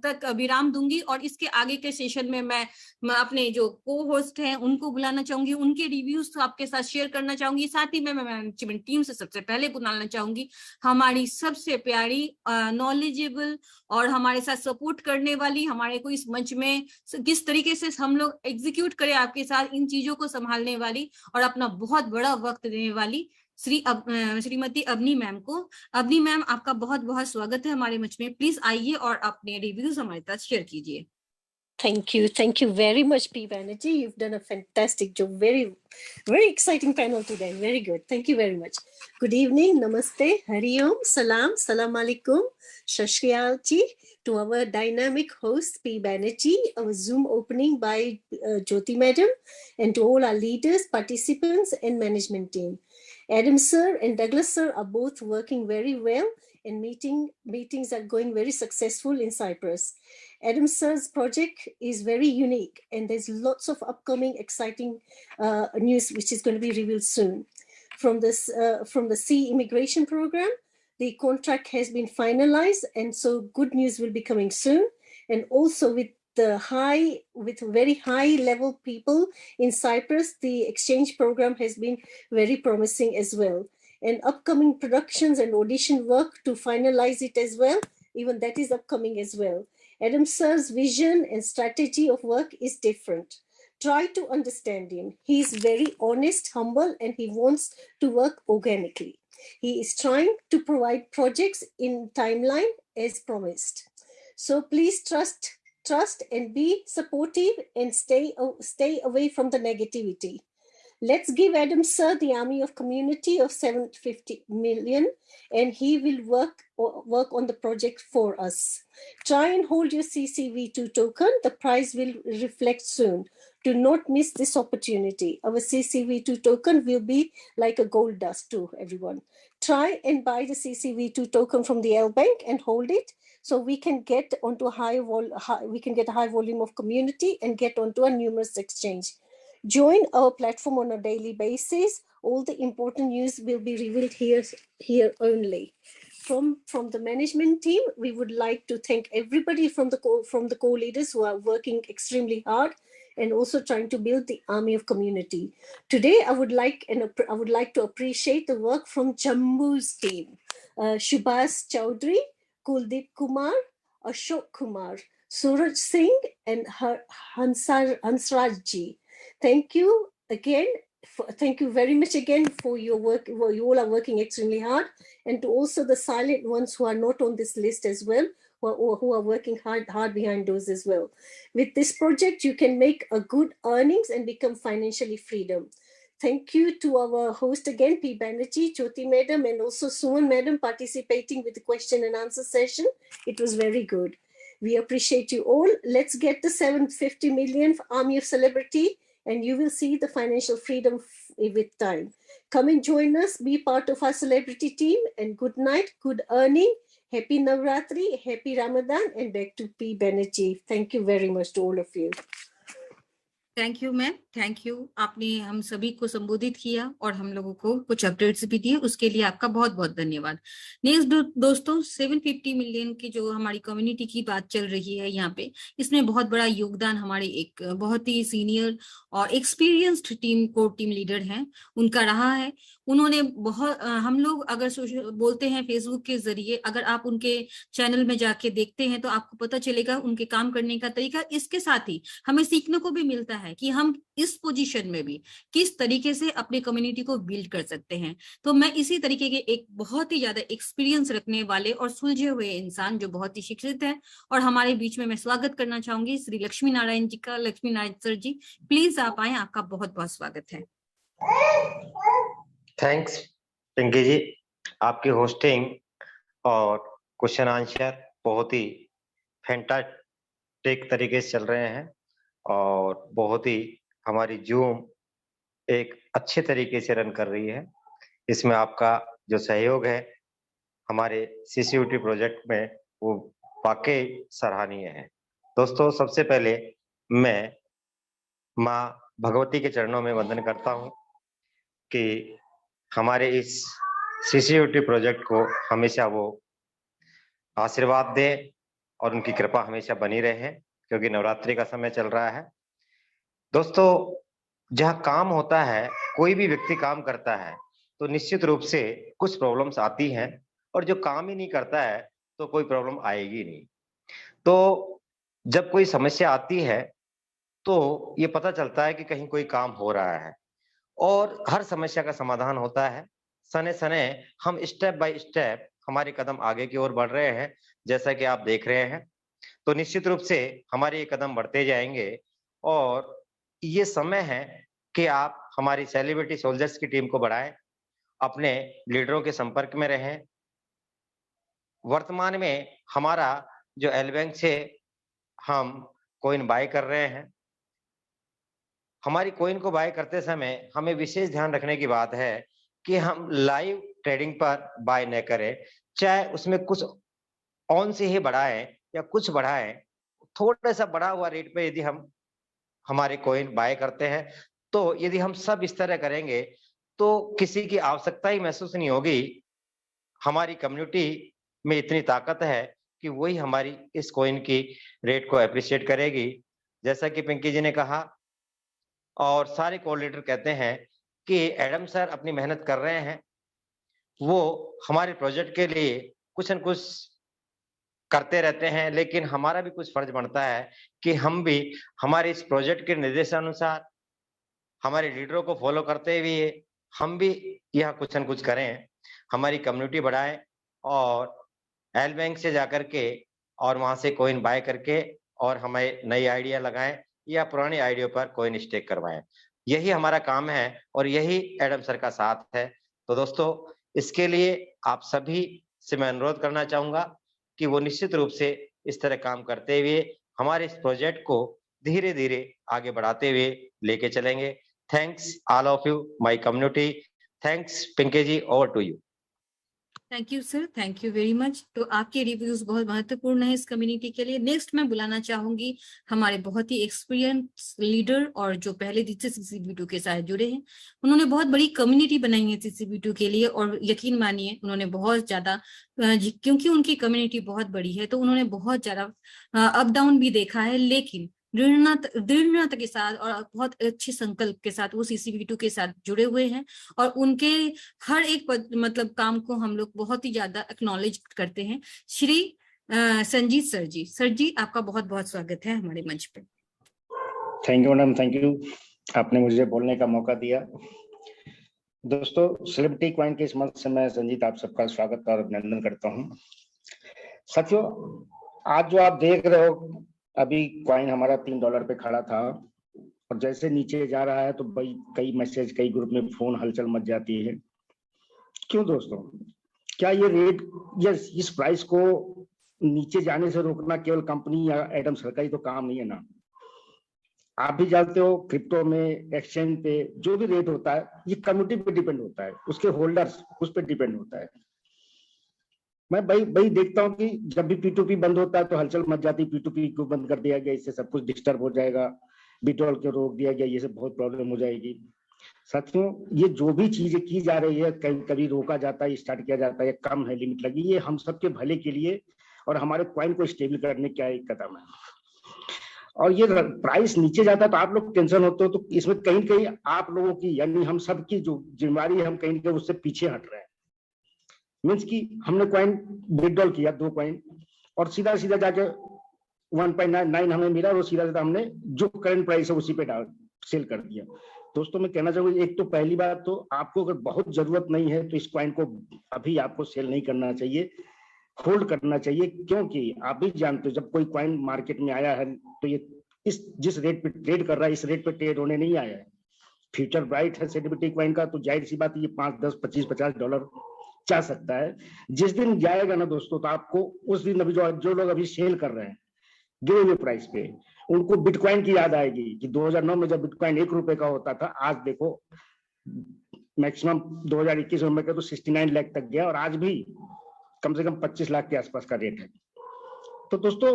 तक विराम दूंगी, और इसके आगे के सेशन में मैं अपने जो को होस्ट हैं उनको बुलाना चाहूंगी, उनके रिव्यूज आपके साथ शेयर करना चाहूंगी। साथ ही मैं मैनेजमेंट टीम से सबसे पहले बुलाना चाहूंगी हमारी सबसे प्यारी नॉलेजेबल और हमारे साथ सपोर्ट करने वाली, हमारे को इस मंच में किस तरीके से हम लोग एग्जीक्यूट करें आपके साथ इन चीजों को संभालने वाली और अपना बहुत बड़ा वक्त देने वाली श्रीमती अवनी मैम को। अवनी मैम, आपका बहुत बहुत स्वागत है हमारे मंच में। प्लीज आइए और अपने रिव्यूज हमारे साथ शेयर कीजिए। Thank you very much, P. Banerjee. You've done a fantastic job. Very, very exciting panel today. Very good. Thank you very much. Good evening. Namaste. Hari Om. Salam. Salam alaikum. Shashrial ji. To our dynamic host, P. Banerjee, our Zoom opening by Jyoti Madam, and to all our leaders, participants, and management team. Adam sir and Douglas sir are both working very well, and meetings are going very successful in Cyprus. Adam sir's project is very unique, and there's lots of upcoming exciting news which is going to be revealed soon. From the C immigration program, the contract has been finalized, and so good news will be coming soon. And also with very high level people in Cyprus, the exchange program has been very promising as well. And upcoming productions and audition work to finalize it as well, even that is upcoming as well. Adam sir's vision and strategy of work is different. Try to understand him. He is very honest, humble, and he wants to work organically. He is trying to provide projects in timeline as promised. So please trust and be supportive and stay away from the negativity. Let's give Adam sir the army of community of 750 million, and he will work on the project for us. Try and hold your CCV2 token. The price will reflect soon. Do not miss this opportunity. Our CCV2 token will be like a gold dust to everyone. Try and buy the CCV2 token from the L Bank and hold it, so we can get onto a high volume of community and get onto a numerous exchange. Join our platform on a daily basis. All the important news will be revealed here only. From the management team, we would like to thank everybody from the co-leaders who are working extremely hard and also trying to build the army of community. Today, I would like to appreciate the work from Jammu's team, Shubhas Chowdhury, Kuldeep Kumar, Ashok Kumar, Suraj Singh, and Hansraj ji. Thank you again. Thank you very much again for your work. You all are working extremely hard, and to also the silent ones who are not on this list as well, who are working hard behind doors as well. With this project, you can make a good earnings and become financially freedom. Thank you to our host again, P. Banerjee, Jyoti Madam, and also Suman Madam participating with the question and answer session. It was very good. We appreciate you all. Let's get the 750 million army of celebrity, and you will see the financial freedom with time. Come and join us, be part of our celebrity team, and good night, good earning, happy Navratri, happy Ramadan, and back to P. Banerjee. Thank you very much to all of you. Thank you ma'am, thank you. आपने हम सभी को संबोधित किया और हम लोगों को कुछ अपडेट्स भी दिए, उसके लिए आपका बहुत बहुत धन्यवाद। नेक्स्ट दोस्तों, 750 मिलियन की जो हमारी कम्युनिटी की बात चल रही है यहाँ पे, इसमें बहुत बड़ा योगदान हमारे एक बहुत ही सीनियर और एक्सपीरियंस्ड टीम लीडर हैं, उनका रहा है। उन्होंने बहुत हम लोग अगर बोलते हैं फेसबुक के जरिए, अगर आप उनके चैनल में जाके देखते हैं तो आपको पता चलेगा उनके काम करने का तरीका। इसके साथ ही हमें सीखने को भी मिलता है कि हम इस पोजीशन में भी किस तरीके से अपने कम्युनिटी को बिल्ड कर सकते हैं। तो मैं इसी तरीके के एक बहुत ही ज्यादा एक्सपीरियंस रखने वाले और सुलझे हुए इंसान जो बहुत ही शिक्षित है और हमारे बीच में मैं स्वागत करना चाहूंगी श्री लक्ष्मी नारायण जी का। लक्ष्मी नारायण सर जी, प्लीज आप आए, आपका बहुत बहुत स्वागत है। थैंक्स पिंकी जी, आपकी होस्टिंग और क्वेश्चन आंसर बहुत ही फैंटास्टिक तरीके से चल रहे हैं और बहुत ही हमारी जूम एक अच्छे तरीके से रन कर रही है। इसमें आपका जो सहयोग है हमारे सीसीयूटी प्रोजेक्ट में वो वाकई सराहनीय है। दोस्तों, सबसे पहले मैं माँ भगवती के चरणों में वंदन करता हूँ कि हमारे इस सीसीयूटी प्रोजेक्ट को हमेशा वो आशीर्वाद दे और उनकी कृपा हमेशा बनी रहे, क्योंकि नवरात्रि का समय चल रहा है। दोस्तों, जहाँ काम होता है, कोई भी व्यक्ति काम करता है तो निश्चित रूप से कुछ प्रॉब्लम्स आती हैं, और जो काम ही नहीं करता है तो कोई प्रॉब्लम आएगी नहीं। तो जब कोई समस्या आती है तो ये पता चलता है कि कहीं कोई काम हो रहा है और हर समस्या का समाधान होता है। सने सने हम स्टेप बाय स्टेप हमारे कदम आगे की ओर बढ़ रहे हैं, जैसा कि आप देख रहे हैं। तो निश्चित रूप से हमारे ये कदम बढ़ते जाएंगे और ये समय है कि आप हमारी सेलिब्रिटी सोल्जर्स की टीम को बढ़ाएं, अपने लीडरों के संपर्क में रहें। वर्तमान में हमारा जो एल बैंक से हम कॉइन बाय कर रहे हैं, हमारी कॉइन को बाय करते समय हमें विशेष ध्यान रखने की बात है कि हम लाइव ट्रेडिंग पर बाय न करें, चाहे उसमें कुछ ऑन से ही बढ़ाएं या कुछ बढ़ाएं। थोड़ा सा बढ़ा हुआ रेट पे यदि हम हमारे कॉइन बाय करते हैं, तो यदि हम सब इस तरह करेंगे तो किसी की आवश्यकता ही महसूस नहीं होगी। हमारी कम्युनिटी में इतनी ताकत है कि वही हमारी इस कॉइन की रेट को एप्रिशिएट करेगी। जैसा कि पिंकी जी ने कहा और सारे कोऑर्डिनेटर कहते हैं कि एडम सर अपनी मेहनत कर रहे हैं, वो हमारे प्रोजेक्ट के लिए कुछ न कुछ करते रहते हैं, लेकिन हमारा भी कुछ फर्ज बनता है कि हम भी हमारे इस प्रोजेक्ट के निर्देशानुसार हमारे लीडरों को फॉलो करते हुए हम भी यह कुछ न कुछ करें, हमारी कम्युनिटी बढ़ाएं और एल बैंक से जाकर के और वहां से कॉइन बाय करके और हमें नई आइडिया लगाएं या पुरानी आइडिया पर कॉइन स्टेक करवाएं। यही हमारा काम है और यही एडम सर का साथ है। तो दोस्तों, इसके लिए आप सभी से मैं अनुरोध करना चाहूंगा कि वो निश्चित रूप से इस तरह काम करते हुए हमारे इस प्रोजेक्ट को धीरे धीरे आगे बढ़ाते हुए लेके चलेंगे। Thanks all of you, my community. Thanks Pinky ji, over to you. Thank you sir, thank you very much. तो आपके रिव्यूज बहुत महत्वपूर्ण है इस कम्युनिटी के लिए। नेक्स्ट मैं बुलाना चाहूंगी हमारे बहुत ही एक्सपीरियंस लीडर और जो पहले से CCB2 के साथ जुड़े हैं। उन्होंने बहुत बड़ी कम्युनिटी बनाई है CCB2 के लिए और यकीन मानिए उन्होंने बहुत ज्यादा, क्योंकि उनकी कम्युनिटी बहुत बड़ी है तो उन्होंने बहुत ज्यादा अप डाउन भी देखा है, लेकिन दृढ़ता के साथ और बहुत अच्छे संकल्प के साथ वो CCB2 के साथ जुड़े हुए हैं और उनके हर एक मतलब काम को हम लोग बहुत ही ज्यादा एक्नॉलेज करते हैं। श्री संजीत सर जी आपका बहुत बहुत स्वागत है हमारे मंच पे। Thank you madam, thank you, आपने मुझे बोलने का मौका दिया। दोस्तों, सेलिब्रिटी कॉइन के इस मंच से मैं संजीत आप सबका स्वागत और अभिनंदन करता हूं। साथियों, आज जो आप देख रहे हो, अभी कॉइन हमारा $3 पे खड़ा था और जैसे नीचे जा रहा है तो भाई कई मैसेज, कई ग्रुप में फोन हलचल मच जाती है। क्यों दोस्तों? क्या ये रेट या इस प्राइस को नीचे जाने से रोकना केवल कंपनी या एडम सर का ही तो काम नहीं है ना? आप भी जानते हो क्रिप्टो में, एक्सचेंज पे जो भी रेट होता है ये कम्युनिटी पे डिपेंड होता है, उसके होल्डर्स उस पर डिपेंड होता है। मैं भाई देखता हूँ कि जब भी P2P बंद होता है तो हलचल मच जाती, P2P को बंद कर दिया गया, इससे सब कुछ डिस्टर्ब हो जाएगा, बिटॉल को रोक दिया गया, ये सब बहुत प्रॉब्लम हो जाएगी। साथियों, ये जो भी चीजें की जा रही है, कभी रोका जाता है, स्टार्ट किया जाता है, कम है, लिमिट लगी, ये हम सबके भले के लिए और हमारे कॉइन को स्टेबल करने का एक कदम है। और ये प्राइस नीचे जाता है तो आप लोग टेंशन होते हो, तो इसमें कहीं कहीं आप लोगों की यानी हम सब की जो जिम्मेवारी है, हम कहीं कहीं उससे पीछे हट रहे हैं। मीन्स कि हमने कॉइन विड्रॉल किया 2 कॉइन और सीधा जाके 1.99 हमें मिला, वो सीधा हमने जो करंट प्राइस है उसी पे सेल कर दिया। दोस्तों, मैं कहना चाहूंगा, एक तो पहली बात तो आपको अगर बहुत जरूरत नहीं है तो इस कॉइन को अभी आपको सेल नहीं करना चाहिए, होल्ड करना चाहिए, क्योंकि आप भी जानते हो जब कोई कॉइन मार्केट में आया है तो ये जिस रेट पे ट्रेड कर रहा है इस रेट पे ट्रेड होने नहीं आया है। फ्यूचर ब्राइट है सेलिब्रिटी कॉइन का, तो जाहिर सी बात ये 5, 10, 25, $50 जा सकता है। जिस दिन जाएगा ना दोस्तों, तो आपको उस दिन अभी जो लोग अभी सेल कर रहे हैं गिरे हुए प्राइस पे, उनको बिटकॉइन की याद आएगी कि 2009 में जब बिटकॉइन $1 का होता था, आज देखो मैक्सिमम 2021 में तो 69 लाख तक गया और आज भी कम से कम 25 लाख के आसपास का रेट है। तो दोस्तों,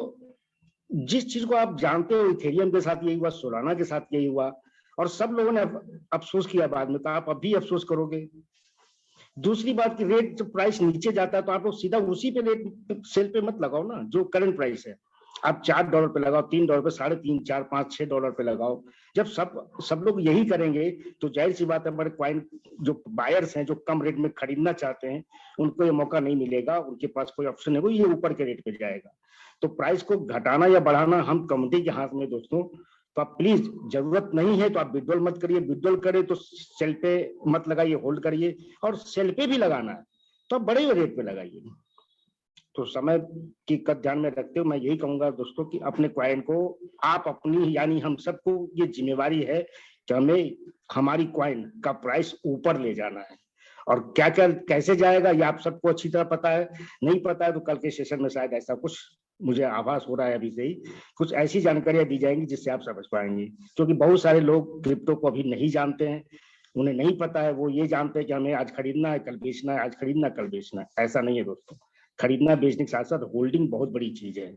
जिस चीज को आप जानते हो, इथेरियम के साथ यही हुआ, सोलाना के साथ यही हुआ और सब लोगों ने अफसोस किया बाद में, तो आप अभी अफसोस करोगे। दूसरी बात की रेट जब प्राइस नीचे जाता है तो आप लोग सीधा उसी पे रेट सेल पे मत लगाओ ना, जो करंट प्राइस है। आप $4 पे लगाओ, $3 पे, $3.5, $4, $5, $6 पे लगाओ। जब सब लोग यही करेंगे तो जाहिर सी बात है हमारे कॉइन जो बायर्स हैं, जो कम रेट में खरीदना चाहते हैं, उनको ये मौका नहीं मिलेगा, उनके पास कोई ऑप्शन है, वो ये ऊपर के रेट पे जाएगा। तो प्राइस को घटाना या बढ़ाना हम कम्युनिटी के हाथ में दोस्तों। तो आप प्लीज, जरूरत नहीं है तो आप विड्रॉल मत करिए, विड्रॉल करें तो सेल पे मत लगाइए, होल्ड करिए, और सेल पे भी लगाना है तो आप बड़े रेट पे लगाइए। तो समय की कद ध्यान में रखते हुए मैं यही कहूंगा दोस्तों कि अपने क्वाइन को आप अपनी, यानी हम सबको ये जिम्मेवारी है कि हमें हमारी क्वाइन का प्राइस ऊपर ले जाना है। और क्या क्या कैसे जाएगा ये आप सबको अच्छी तरह पता है, नहीं पता है तो कल के सेशन में शायद ऐसा कुछ मुझे आभास हो रहा है अभी से ही, कुछ ऐसी जानकारियां दी जाएंगी जिससे आप समझ पाएंगे। क्योंकि बहुत सारे लोग क्रिप्टो को अभी नहीं जानते हैं, उन्हें नहीं पता है, वो ये जानते हैं कि हमें आज खरीदना है कल बेचना है, आज खरीदना कल बेचना है। ऐसा नहीं है दोस्तों, खरीदना बेचने के साथ साथ होल्डिंग बहुत बड़ी चीज है।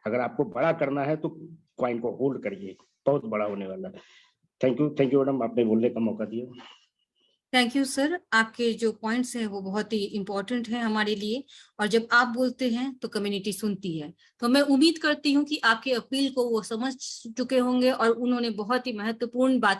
अगर आपको बड़ा करना है तो क्वाइन को होल्ड करिए, बहुत बड़ा होने वाला है। थैंक यू मैडम, आपने बोलने का मौका दिया। थैंक यू सर, आपके जो पॉइंट्स हैं वो बहुत ही इम्पोर्टेंट हैं हमारे लिए, और जब आप बोलते हैं तो कम्युनिटी सुनती है। तो मैं उम्मीद करती हूँ कि आपके अपील को वो समझ चुके होंगे और उन्होंने बहुत ही महत्वपूर्ण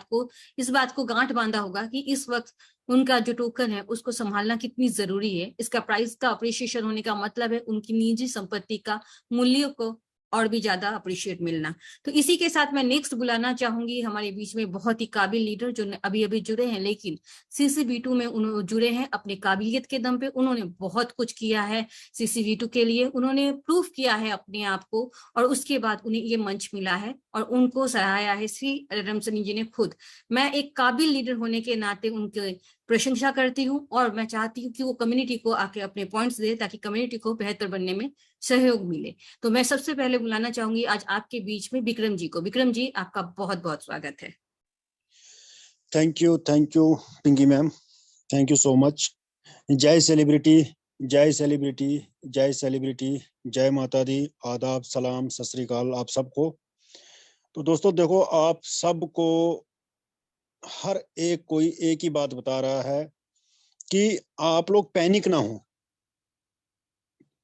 इस बात को गांठ बांधा होगा कि इस वक्त उनका जो टोकन है उसको संभालना कितनी जरूरी है। इसका प्राइस का अप्रिशिएशन होने का मतलब है उनकी निजी संपत्ति का मूल्य को और भी ज्यादा अप्रिशिएट मिलना। तो इसी के साथ मैं नेक्स्ट बुलाना चाहूंगी हमारे बीच में बहुत ही काबिल लीडर जो अभी अभी जुड़े हैं, लेकिन CCV2 में उन्होंने जुड़े हैं अपनी काबिलियत के दम पे। उन्होंने बहुत कुछ किया है CCV2 के लिए, उन्होंने प्रूफ किया है अपने आप को, और उसके बाद उन्हें ये मंच मिला है और उनको सराहाया है श्री रमसनी जी ने खुद। मैं एक काबिल लीडर होने के नाते उनके प्रशंसा करती हूँ और मैं चाहती हूँ कि वो कम्युनिटी को आके अपने पॉइंट्स दे ताकि कम्युनिटी को बेहतर बनने में सहयोग मिले। तो मैं सबसे पहले बुलाना चाहूंगी आज आपके बीच में विक्रम जी को। विक्रम जी, आपका बहुत बहुत स्वागत है। Thank you Pinky ma'am, thank you so much. जय सेलिब्रिटी, जय सेलिब्रिटी, जय सेलिब्रिटी, जय माता दी, आदाब, सलाम, सत श्री अकाल आप सबको। तो दोस्तों देखो, आप सबको हर एक कोई एक ही बात बता रहा है कि आप लोग पैनिक ना हो,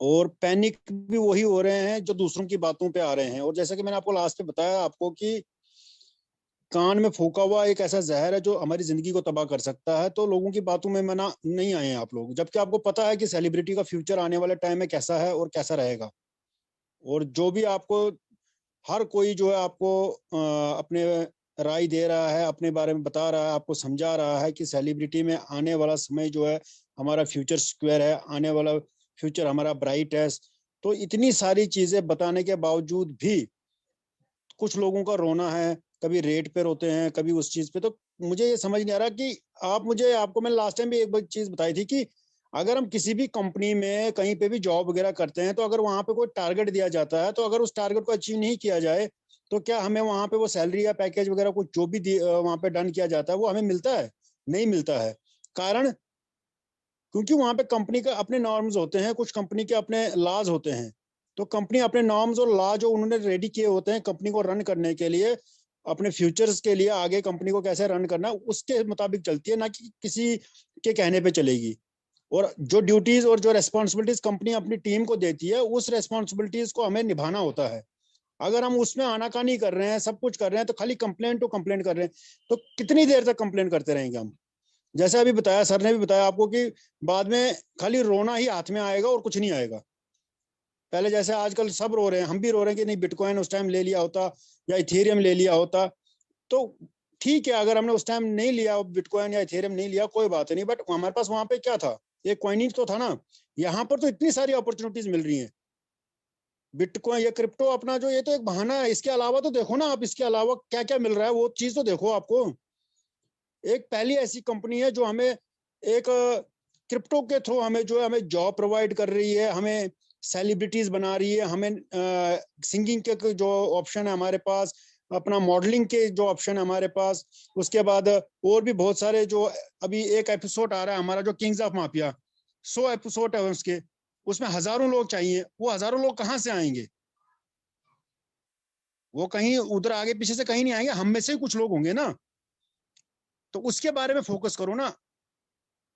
और पैनिक भी वही हो रहे हैं जो दूसरों की बातों पे आ रहे हैं। और जैसा कि मैंने आपको लास्ट में बताया आपको कि कान में फूका हुआ एक ऐसा जहर है जो हमारी जिंदगी को तबाह कर सकता है। तो लोगों की बातों में मना नहीं आए हैं आप लोग, जबकि आपको पता है कि सेलिब्रिटी का फ्यूचर आने वाले टाइम में कैसा है और कैसा रहेगा। और जो भी आपको हर कोई जो है आपको अपने राय दे रहा है, अपने बारे में बता रहा है, आपको समझा रहा है कि सेलिब्रिटी में आने वाला समय जो है हमारा फ्यूचर सिक्योर है, आने वाला फ्यूचर हमारा ब्राइट है। तो इतनी सारी चीजें बताने के बावजूद भी कुछ लोगों का रोना है, कभी रेट पे रोते हैं, कभी उस चीज पे। तो मुझे ये समझ नहीं आ रहा कि आपको मैंने लास्ट टाइम भी एक चीज बताई थी कि अगर हम किसी भी कंपनी में कहीं पे भी जॉब वगैरह करते हैं तो अगर वहां पे कोई टारगेट दिया जाता है तो अगर उस टारगेट को अचीव नहीं किया जाए तो क्या हमें वहां पे वो सैलरी या पैकेज वगैरह कुछ जो भी वहां पे डन किया जाता है वो हमें मिलता है? नहीं मिलता है। कारण क्योंकि वहां पे कंपनी का अपने नॉर्म्स होते हैं, कुछ कंपनी के अपने लॉज होते हैं। तो कंपनी अपने नॉर्म्स और लॉ जो उन्होंने रेडी किए होते हैं कंपनी को रन करने के लिए, अपने फ्यूचर्स के लिए, आगे कंपनी को कैसे रन करना, उसके मुताबिक चलती है, ना कि किसी के कहने पे चलेगी। और जो ड्यूटीज और जो रेस्पॉन्सिबिलिटीज कंपनी अपनी टीम को देती है उस रेस्पॉन्सिबिलिटीज को हमें निभाना होता है। अगर हम उसमें आनाकानी कर रहे हैं, सब कुछ कर रहे हैं, तो खाली कंप्लेंट कर रहे हैं, तो कितनी देर तक कंप्लेंट करते रहेंगे हम? जैसे अभी बताया, सर ने भी बताया आपको कि बाद में खाली रोना ही हाथ में आएगा और कुछ नहीं आएगा। पहले जैसे आजकल सब रो रहे हैं, हम भी रो रहे हैं कि नहीं बिटकॉइन उस टाइम ले लिया होता या इथेरियम ले लिया होता तो ठीक है। अगर हमने उस टाइम नहीं लिया बिटकॉइन या इथेरियम नहीं लिया कोई बात नहीं, बट हमारे पास वहां पे क्या था, एक कॉइनिज तो था ना। यहाँ पर तो इतनी सारी अपॉर्चुनिटीज मिल रही हैं। बिटकॉइन या क्रिप्टो अपना जो, ये तो एक बहाना है, इसके अलावा तो देखो ना आप, इसके अलावा क्या क्या मिल रहा है वो चीज तो देखो। आपको एक पहली ऐसी कंपनी है जो हमें एक क्रिप्टो के थ्रू हमें जो है हमें जॉब प्रोवाइड कर रही है, हमें सेलिब्रिटीज बना रही है, हमें सिंगिंग के जो ऑप्शन है हमारे पास, अपना मॉडलिंग के जो ऑप्शन है हमारे पास, उसके बाद और भी बहुत सारे जो अभी एक एपिसोड आ रहा है हमारा जो किंग्स ऑफ माफिया, 100 एपिसोड है उसके, उसमें हजारों लोग चाहिए। वो हजारों लोग कहाँ से आएंगे? वो कहीं उधर आगे पीछे से कहीं नहीं आएंगे, हम में से कुछ लोग होंगे ना। तो उसके बारे में फोकस करो ना,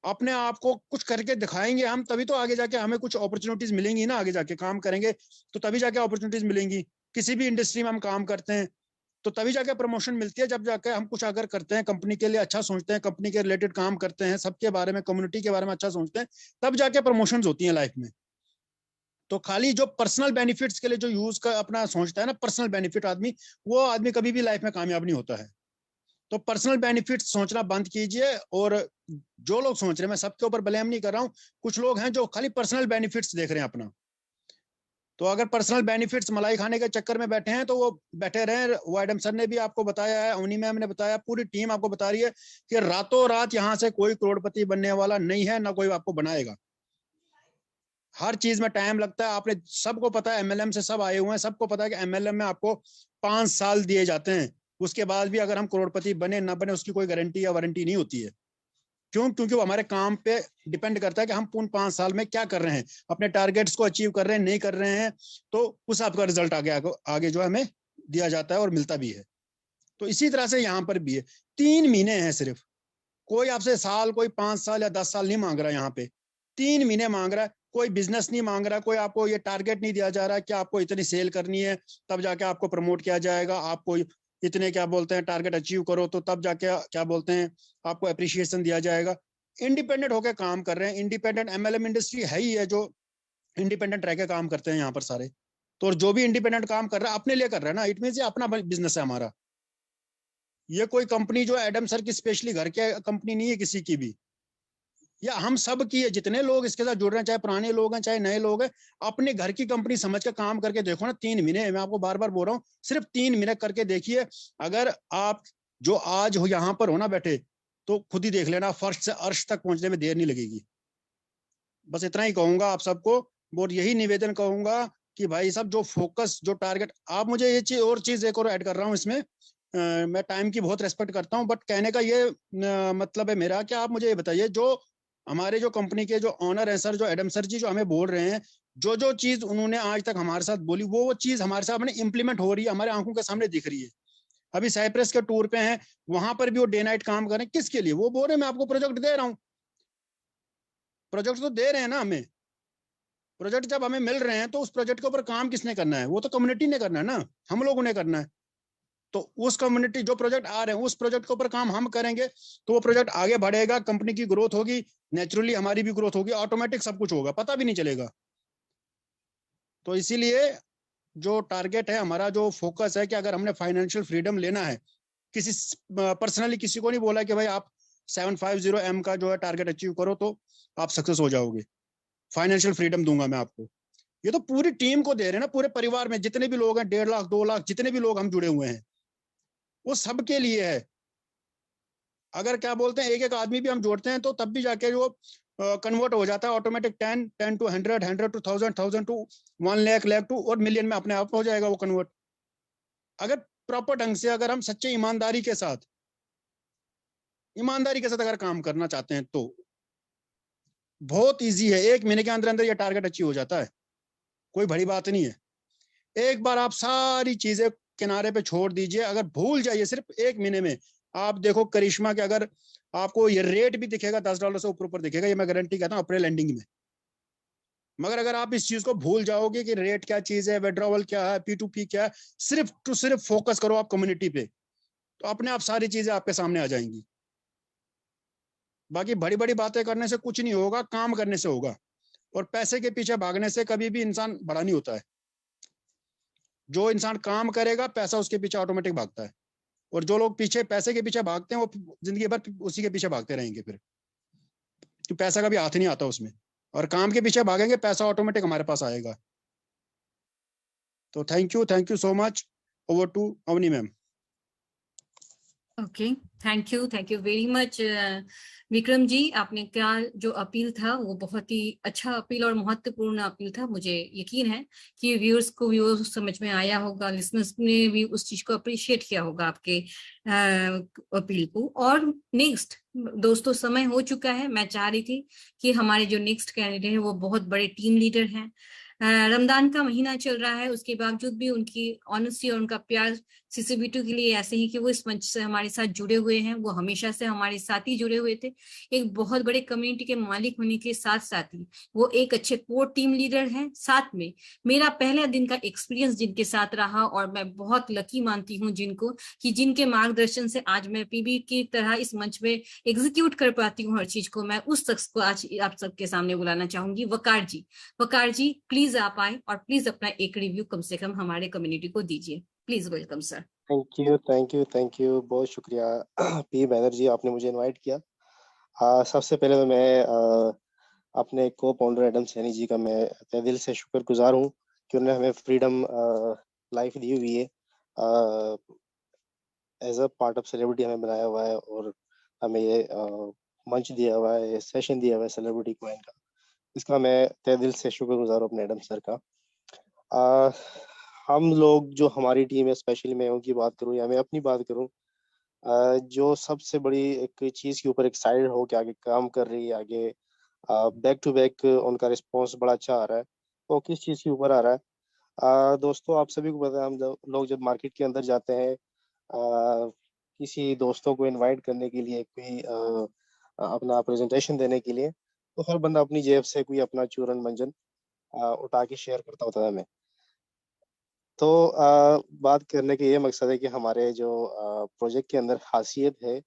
अपने आप को कुछ करके दिखाएंगे हम, तभी तो आगे जाके हमें कुछ अपॉर्चुनिटीज मिलेंगी ना। आगे जाके काम करेंगे तो तभी जाके अपॉर्चुनिटीज मिलेंगी। किसी भी इंडस्ट्री में हम काम करते हैं तो तभी जाके प्रमोशन मिलती है, जब जाके हम कुछ अगर करते हैं, कंपनी के लिए अच्छा सोचते हैं, कंपनी के रिलेटेड काम करते हैं, सबके बारे में, कम्युनिटी के बारे में अच्छा सोचते हैं, तब जाके प्रमोशंस होती हैं लाइफ में। तो खाली जो पर्सनल बेनिफिट्स के लिए जो यूज का अपना सोचता है ना, पर्सनल बेनिफिट आदमी, वो आदमी कभी भी लाइफ में कामयाब नहीं होता है। तो पर्सनल बेनिफिट सोचना बंद कीजिए। और जो लोग सोच रहे हैं, मैं सबके ऊपर ब्लेम नहीं कर रहा हूँ, कुछ लोग हैं जो खाली पर्सनल बेनिफिट्स देख रहे हैं अपना, तो अगर पर्सनल बेनिफिट्स मलाई खाने के चक्कर में बैठे हैं तो वो बैठे रहे। वो एडम सर ने भी आपको बताया है, अवनी मैम ने बताया, पूरी टीम आपको बता रही है कि रातों रात यहाँ से कोई करोड़पति बनने वाला नहीं है, ना कोई आपको बनाएगा। हर चीज में टाइम लगता है। आपने सबको पता है, एमएलएम से सब आए हुए हैं, सबको पता है कि एमएलएम में आपको 5 साल दिए जाते हैं। उसके बाद भी अगर हम करोड़पति बने ना बने उसकी कोई गारंटी या वारंटी नहीं होती है। क्यों? क्योंकि वो हमारे काम पे डिपेंड करता है कि हम पूर्ण 5 साल में क्या कर रहे हैं, अपने टारगेट्स को अचीव कर रहे हैं नहीं कर रहे हैं, तो उस आपका रिजल्ट आगे जो हमें दिया जाता है और मिलता भी है। तो इसी तरह से यहाँ पर भी है। 3 महीने हैं सिर्फ, कोई आपसे साल, कोई 5 साल या 10 साल नहीं मांग रहा। यहाँ पे 3 महीने मांग रहा है। कोई बिजनेस नहीं मांग रहा, कोई आपको ये टारगेट नहीं दिया जा रहा कि आपको इतनी सेल करनी है तब जाके आपको प्रमोट किया जाएगा, आपको इतने क्या बोलते हैं टारगेट अचीव करो तो तब जाके क्या बोलते हैं आपको अप्रिशिएशन दिया जाएगा। इंडिपेंडेंट होकर काम कर रहे हैं। इंडिपेंडेंट एमएलएम इंडस्ट्री है ही है जो इंडिपेंडेंट रह के काम करते हैं यहाँ पर सारे। तो जो भी इंडिपेंडेंट काम कर रहा है अपने लिए कर रहा है ना, इट मींस ये अपना बिजनेस है हमारा। ये कोई कंपनी जो एडम सर की स्पेशली घर की कंपनी नहीं है किसी की भी, या हम सब की है। जितने लोग इसके साथ जुड़ रहे हैं, चाहे पुराने लोग हैं चाहे नए लोग हैं, अपने घर की कंपनी समझ के काम करके देखो ना। 3 महीने, मैं आपको बार बार बोल रहा हूँ, सिर्फ 3 महीने करके देखिए। अगर आप जो आज हो यहाँ पर हो ना बैठे, तो खुद ही देख लेना, फर्श से अर्श तक पहुंचने में देर नहीं लगेगी। बस इतना ही कहूंगा आप सबको, और यही निवेदन कहूंगा कि भाई साहब जो फोकस, जो टारगेट, आप मुझे ये चीज एक और ऐड कर रहा हूँ इसमें। मैं टाइम की बहुत रेस्पेक्ट करता हूँ, बट कहने का ये मतलब है मेरा कि आप मुझे ये बताइए, जो हमारे जो कंपनी के जो ऑनर है सर, जो एडम सर जी जो हमें बोल रहे हैं, जो चीज उन्होंने आज तक हमारे साथ बोली, वो चीज हमारे सामने इंप्लीमेंट हो रही है, हमारे आंखों के सामने दिख रही है। अभी साइप्रस के टूर पे हैं, वहां पर भी वो डे नाइट काम कर रहे हैं। किसके लिए? वो बोल रहे हैं मैं आपको प्रोजेक्ट दे रहा हूँ। प्रोजेक्ट तो दे रहे हैं ना हमें। प्रोजेक्ट जब हमें मिल रहे हैं तो उस प्रोजेक्ट के ऊपर काम किसने करना है? वो तो कम्युनिटी ने करना है ना, हम लोगों ने करना है। तो उस कम्युनिटी, जो प्रोजेक्ट आ रहे हैं उस प्रोजेक्ट के ऊपर काम हम करेंगे तो वो प्रोजेक्ट आगे बढ़ेगा, कंपनी की ग्रोथ होगी, नेचुरली हमारी भी ग्रोथ होगी, ऑटोमेटिक सब कुछ होगा, पता भी नहीं चलेगा। तो इसीलिए जो टारगेट है हमारा, जो फोकस है कि अगर हमने फाइनेंशियल फ्रीडम लेना है, किसी पर्सनली किसी को नहीं बोला कि भाई आप 750M का जो है टारगेट अचीव करो तो आप सक्सेस हो जाओगे। फाइनेंशियल फ्रीडम दूंगा मैं आपको। ये तो पूरी टीम को दे रहे हैं ना, पूरे परिवार में जितने भी लोग हैं, 1.5 लाख 2 लाख जितने भी लोग हम जुड़े हुए हैं, वो सबके लिए है। अगर क्या बोलते हैं एक एक आदमी भी हम जोड़ते हैं तो तब भी जाके जो कन्वर्ट हो जाता है automatic 10 to 100, 100 to 1000, 1000 to 1 lakh, lakh to और मिलियन में अपने आप हो जाएगा वो कन्वर्ट। अगर प्रॉपर ढंग से, अगर हम सच्चे ईमानदारी के साथ अगर काम करना चाहते हैं तो बहुत इजी है। 1 महीने के अंदर अंदर ये टारगेट अचीव हो जाता है, कोई बड़ी बात नहीं है। एक बार आप सारी चीजें किनारे पे छोड़ दीजिए, अगर भूल जाइए सिर्फ 1 महीने में, आप देखो करिश्मा के, अगर आपको ये रेट भी दिखेगा $10 से ऊपर दिखेगा, ये मैं गारंटी कहता हूँ अप्रैल एंडिंग में। मगर अगर आप इस चीज को भूल जाओगे कि रेट क्या चीज है, विड्रॉवल क्या है, P2P क्या है, सिर्फ फोकस करो आप कम्युनिटी पे, तो अपने आप सारी चीजें आपके सामने आ जाएंगी। बाकी बड़ी बड़ी बातें करने से कुछ नहीं होगा, काम करने से होगा। और पैसे के पीछे भागने से कभी भी इंसान बड़ा नहीं होता है। जो इंसान काम करेगा पैसा उसके पीछे ऑटोमेटिक भागता है, और जो लोग पीछे पैसे के पीछे भागते हैं वो जिंदगी भर उसी के पीछे भागते रहेंगे, फिर तो पैसा कभी हाथ नहीं आता उसमें। और काम के पीछे भागेंगे, पैसा ऑटोमेटिक हमारे पास आएगा। तो thank you so much. Over to Avni ma'am. Okay, thank you very much Vikram ji. आपने क्या जो अपील था वो बहुत ही अच्छा अपील और महत्वपूर्ण अपील था। मुझे यकीन है कि व्यूअर्स को भी वो समझ में आया होगा, लिसनर्स ने भी उस चीज को अप्रिशिएट किया होगा आपके अपील को। और नेक्स्ट दोस्तों समय हो चुका है। मैं चाह रही थी कि हमारे जो नेक्स्ट कैंडिडेट है वो बहुत बड़े टीम लीडर हैं। रमजान का महीना चल रहा है, उसके बावजूद भी उनकी ऑनेस्टी और उनका प्यार CCB2 के लिए ऐसे ही कि वो इस मंच से हमारे साथ जुड़े हुए हैं। वो हमेशा से हमारे साथ ही जुड़े हुए थे। एक बहुत बड़े कम्युनिटी के मालिक होने के साथ साथ ही वो एक अच्छे कोर टीम लीडर हैं। साथ में मेरा पहला दिन का एक्सपीरियंस जिनके साथ रहा, और मैं बहुत लकी मानती हूँ जिनको, कि जिनके मार्गदर्शन से आज मैं PB की तरह इस मंच में एग्जीक्यूट कर पाती हूँ हर चीज को। मैं उस शख्स को आज आप सबके सामने बुलाना चाहूंगी, वकार जी। वकार जी प्लीज आप आए और प्लीज अपना एक रिव्यू कम से कम हमारे कम्युनिटी को दीजिए। Please welcome sir. Thank you बहुत शुक्रिया पी बैनर्जी, आपने मुझे इनवाइट किया। सबसे पहले तो मैं अपने को फाउंडर एडम सैनी जी का मैं तहे दिल से शुक्रगुजार हूँ कि उन्होंने हमें फ्रीडम लाइफ दी हुई है, as a part of celebrity हमें बनाया हुआ है, और हमें ये मंच दिया हुआ है, ये सेशन दिया हुआ है सेलिब्रिटी क्वाइन का। इसका मैं तहे दिल से शुक्रगुजार हूँ अपने एडम सर का। हम लोग जो हमारी टीम है, स्पेशली मैं उनकी बात करूँ या मैं अपनी बात करूँ, जो सबसे बड़ी एक चीज के ऊपर एक्साइटेड हो के आगे काम कर रही है, आगे बैक टू बैक उनका रिस्पॉन्स बड़ा अच्छा आ रहा है, वो किस चीज के ऊपर आ रहा है? दोस्तों, आप सभी को पता है, हम लोग जब मार्केट के अंदर जाते हैं, किसी दोस्तों को इनवाइट करने के लिए, कोई अपना प्रेजेंटेशन देने के लिए, तो हर बंदा अपनी जेब से कोई अपना चूरन मंजन उठा के शेयर करता होता है हमें। तो बात करने के ये मकसद है कि हमारे जो प्रोजेक्ट के अंदर खासियत है,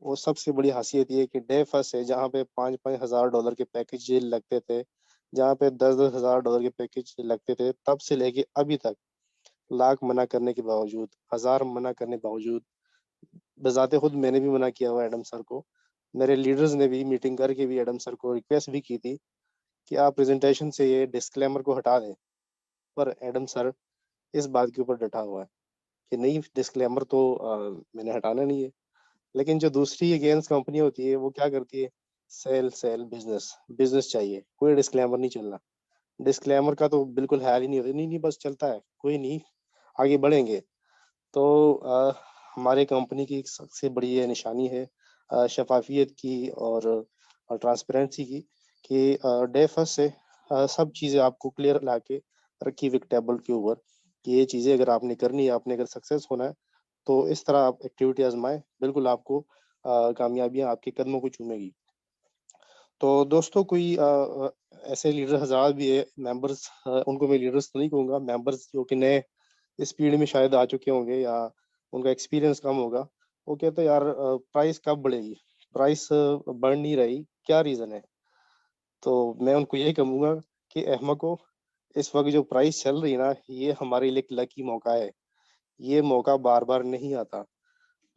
वो सबसे बड़ी खासियत ये कि डे फर्स्ट है, जहाँ पे $5,000 के पैकेज लगते थे, जहाँ पे $10,000 के पैकेज लगते थे, तब से लेके अभी तक लाख मना करने के बावजूद, 1000 मना करने के बावजूद, बजाते खुद मैंने भी मना किया हुआ एडम सर को, मेरे लीडर्स ने भी मीटिंग करके भी एडम सर को रिक्वेस्ट भी की थी कि आप प्रेजेंटेशन से ये डिस्क्लेमर को हटा दें, पर एडम सर इस बात के ऊपर डटा हुआ है कि नहीं, डिस्क्लेमर तो मैंने हटाना नहीं है। लेकिन जो दूसरी अगेंस्ट कंपनी होती है, वो क्या करती है? सेल सेल बिजनेस, बिजनेस चाहिए, कोई डिस्क्लेमर नहीं चलना। डिस्क्लेमर का तो बिल्कुल ख्याल ही नहीं होता, नहीं नहीं बस चलता है, कोई नहीं, आगे बढ़ेंगे। तो हमारे कंपनी की सबसे बड़ी ये निशानी है शफाफियत की और ट्रांसपेरेंसी की, कि डे फर्स्ट से सब चीज़ें आपको क्लियर ला के रखी हुई टेबल के ऊपर, कि ये चीज़ें अगर आपने करनी है, आपने अगर सक्सेस होना है, तो इस तरह आप एक्टिविटी आजमाएं, बिल्कुल आपको कामयाबियां आपके कदमों को चूमेगी। तो दोस्तों, कोई ऐसे लीडर हज़ार भी है, मेंबर्स, उनको मैं लीडर्स तो नहीं कहूँगा, मेंबर्स जो कि नए इस फील्ड में शायद आ चुके होंगे या उनका एक्सपीरियंस कम होगा, वो कहते हैं यार प्राइस कब बढ़ेगी, प्राइस बढ़ नहीं रही, क्या रीज़न है? तो मैं उनको यही कहूँगा कि अहमको, इस वक्त जो प्राइस चल रही है ना, ये हमारे लिए एक लकी मौका है, ये मौका बार बार नहीं आता।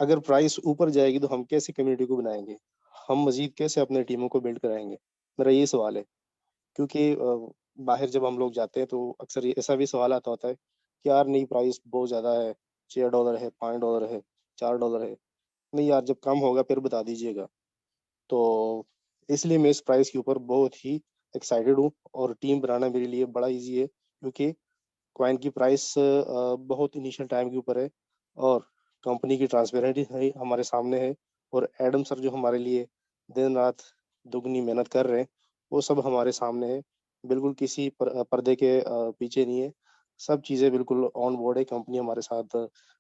अगर प्राइस ऊपर जाएगी तो हम कैसे कम्युनिटी को बनाएंगे, हम मजीद कैसे अपने टीमों को बिल्ड कराएंगे? मेरा ये सवाल है। क्योंकि बाहर जब हम लोग जाते हैं तो अक्सर ऐसा भी सवाल आता होता है कि यार नहीं, प्राइस बहुत ज़्यादा है, $6 है, $5 है, $4 है, नहीं यार जब कम होगा फिर बता दीजिएगा। तो इसलिए मैं इस प्राइस के ऊपर बहुत ही एक्साइटेड हूँ, और टीम बनाना मेरे लिए बड़ा इजी है, क्योंकि कॉइन की प्राइस बहुत इनिशियल टाइम के ऊपर है, और कंपनी की ट्रांसपेरेंटी है हमारे सामने है, और एडम सर जो हमारे लिए दिन रात दुगनी मेहनत कर रहे हैं, वो सब हमारे सामने है, बिल्कुल किसी पर्दे के पीछे नहीं है, सब चीज़ें बिल्कुल ऑन बोर्ड है। कंपनी हमारे साथ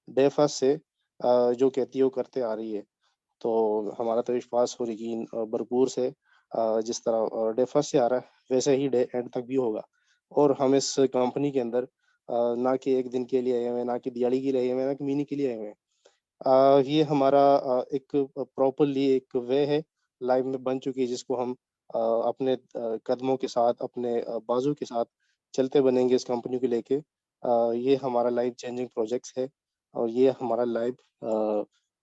डे फर्स्ट से जो कहती है वो करते आ रही है। तो हमारा तो विश्वास और यकीन भरपूर से जिस तरह डे फर्स्ट से आ रहा है, वैसे ही डे एंड तक भी होगा। और हम इस कंपनी के अंदर ना कि एक दिन के लिए आए हुए हैं, ना कि दिवाली के लिए आए हुए हैं, ना कि महीने के लिए आए हुए हैं। ये हमारा एक प्रॉपरली एक वे है, लाइफ में बन चुकी है, जिसको हम अपने कदमों के साथ, अपने बाजू के साथ चलते बनेंगे इस कंपनी को लेके। ये हमारा लाइफ चेंजिंग प्रोजेक्ट्स है, और ये हमारा लाइफ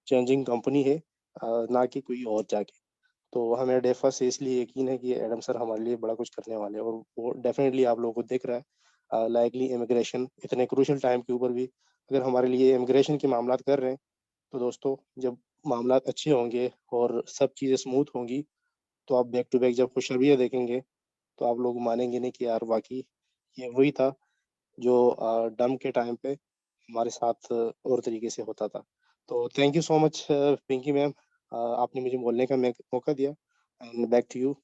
चेंजिंग कंपनी है, ना कि कोई और जाके। तो हमें डेफा से इसलिए यकीन है कि एडम सर हमारे लिए बड़ा कुछ करने वाले हैं, और वो डेफिनेटली आप लोगों को दिख रहा है। लाइकली इमिग्रेशन इतने क्रूशियल टाइम के ऊपर भी अगर हमारे लिए इमिग्रेशन के मामला कर रहे हैं, तो दोस्तों जब मामला अच्छे होंगे और सब चीज़ें स्मूथ होंगी, तो आप बैक टू बैक जब खुशखबरियाँ देखेंगे, तो आप लोग मानेंगे नहीं कि यार वाकई ये वही था जो डम के टाइम पे हमारे साथ और तरीके से होता था। तो thank you so much Pinki ma'am, आपने मुझे बोलने का मौका दिया, and back to you.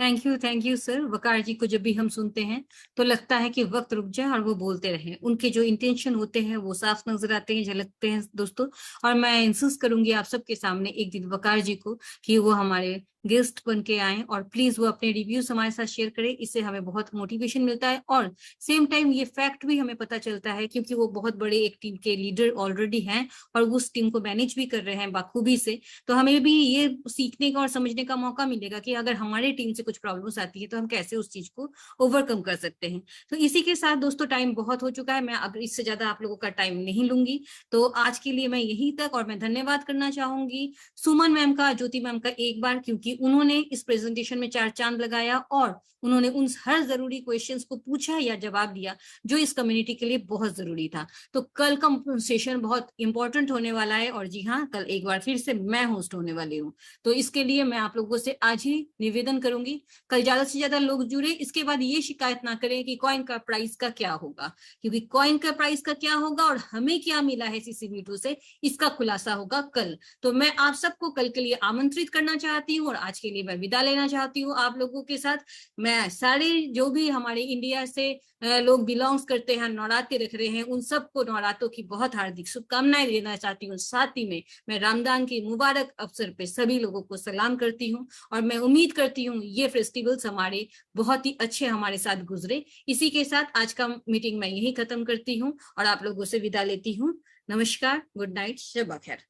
Thank you sir. Waqar ji को जब भी हम सुनते हैं तो लगता है कि वक्त रुक जाए और वो बोलते रहें। उनके जो इंटेंशन होते हैं वो साफ नजर आते हैं, झलकते हैं दोस्तों। और मैं इंसिस्ट करूंगी आप सबके सामने एक दिन वकार जी को कि वो हमारे गेस्ट बन के आए, और प्लीज वो अपने रिव्यूज हमारे साथ शेयर करें। इससे हमें बहुत मोटिवेशन मिलता है, और सेम टाइम ये फैक्ट भी हमें पता चलता है, क्योंकि वो बहुत बड़े एक टीम के लीडर ऑलरेडी हैं और उस टीम को मैनेज भी कर रहे हैं बाखूबी से। तो हमें भी ये सीखने का और समझने का मौका मिलेगा कि अगर हमारे टीम से कुछ प्रॉब्लम्स आती है तो हम कैसे उस चीज को ओवरकम कर सकते हैं। तो इसी के साथ दोस्तों टाइम बहुत हो चुका है, मैं अब इससे ज्यादा आप लोगों का टाइम नहीं लूंगी। तो आज के लिए मैं यहीं तक, और मैं धन्यवाद करना चाहूंगी सुमन मैम का, ज्योति मैम का एक बार, क्योंकि उन्होंने इस प्रेजेंटेशन में 4 चांद लगाया और उन्होंने उन हर जरूरी क्वेश्चंस को पूछा या जवाब दिया जो इस कम्युनिटी के लिए बहुत जरूरी था। तो कल का सेशन बहुत इंपॉर्टेंट होने वाला है और जी हाँ, कल एक बार फिर से मैं होस्ट होने वाली हूँ। तो इसके लिए मैं आप लोगों से आज ही निवेदन करूंगी, कल ज्यादा से ज्यादा लोग जुड़े। इसके बाद ये शिकायत ना करें कि कॉइन का प्राइस का क्या होगा, क्योंकि कॉइन का प्राइस का क्या होगा और हमें क्या मिला है CCV2 से, इसका खुलासा होगा कल। तो मैं आप सबको कल के लिए आमंत्रित करना चाहती हूँ और आज के लिए मैं विदा लेना चाहती हूँ आप लोगों के साथ। मैं सारे जो भी हमारे इंडिया से लोग बिलोंग्स करते हैं, नवरात्रि रख रहे हैं, उन सबको नवरात्रों की बहुत हार्दिक शुभकामनाएं देना चाहती हूँ। साथ ही में मैं रमजान के मुबारक अवसर पे सभी लोगों को सलाम करती हूँ और मैं उम्मीद करती हूँ ये फेस्टिवल्स हमारे बहुत ही अच्छे हमारे साथ गुजरे। इसी के साथ आज का मीटिंग मैं यही खत्म करती हूँ और आप लोगों से विदा लेती हूँ। नमस्कार, गुड नाइट, शब खैर।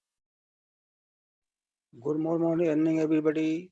Good morning, evening, everybody.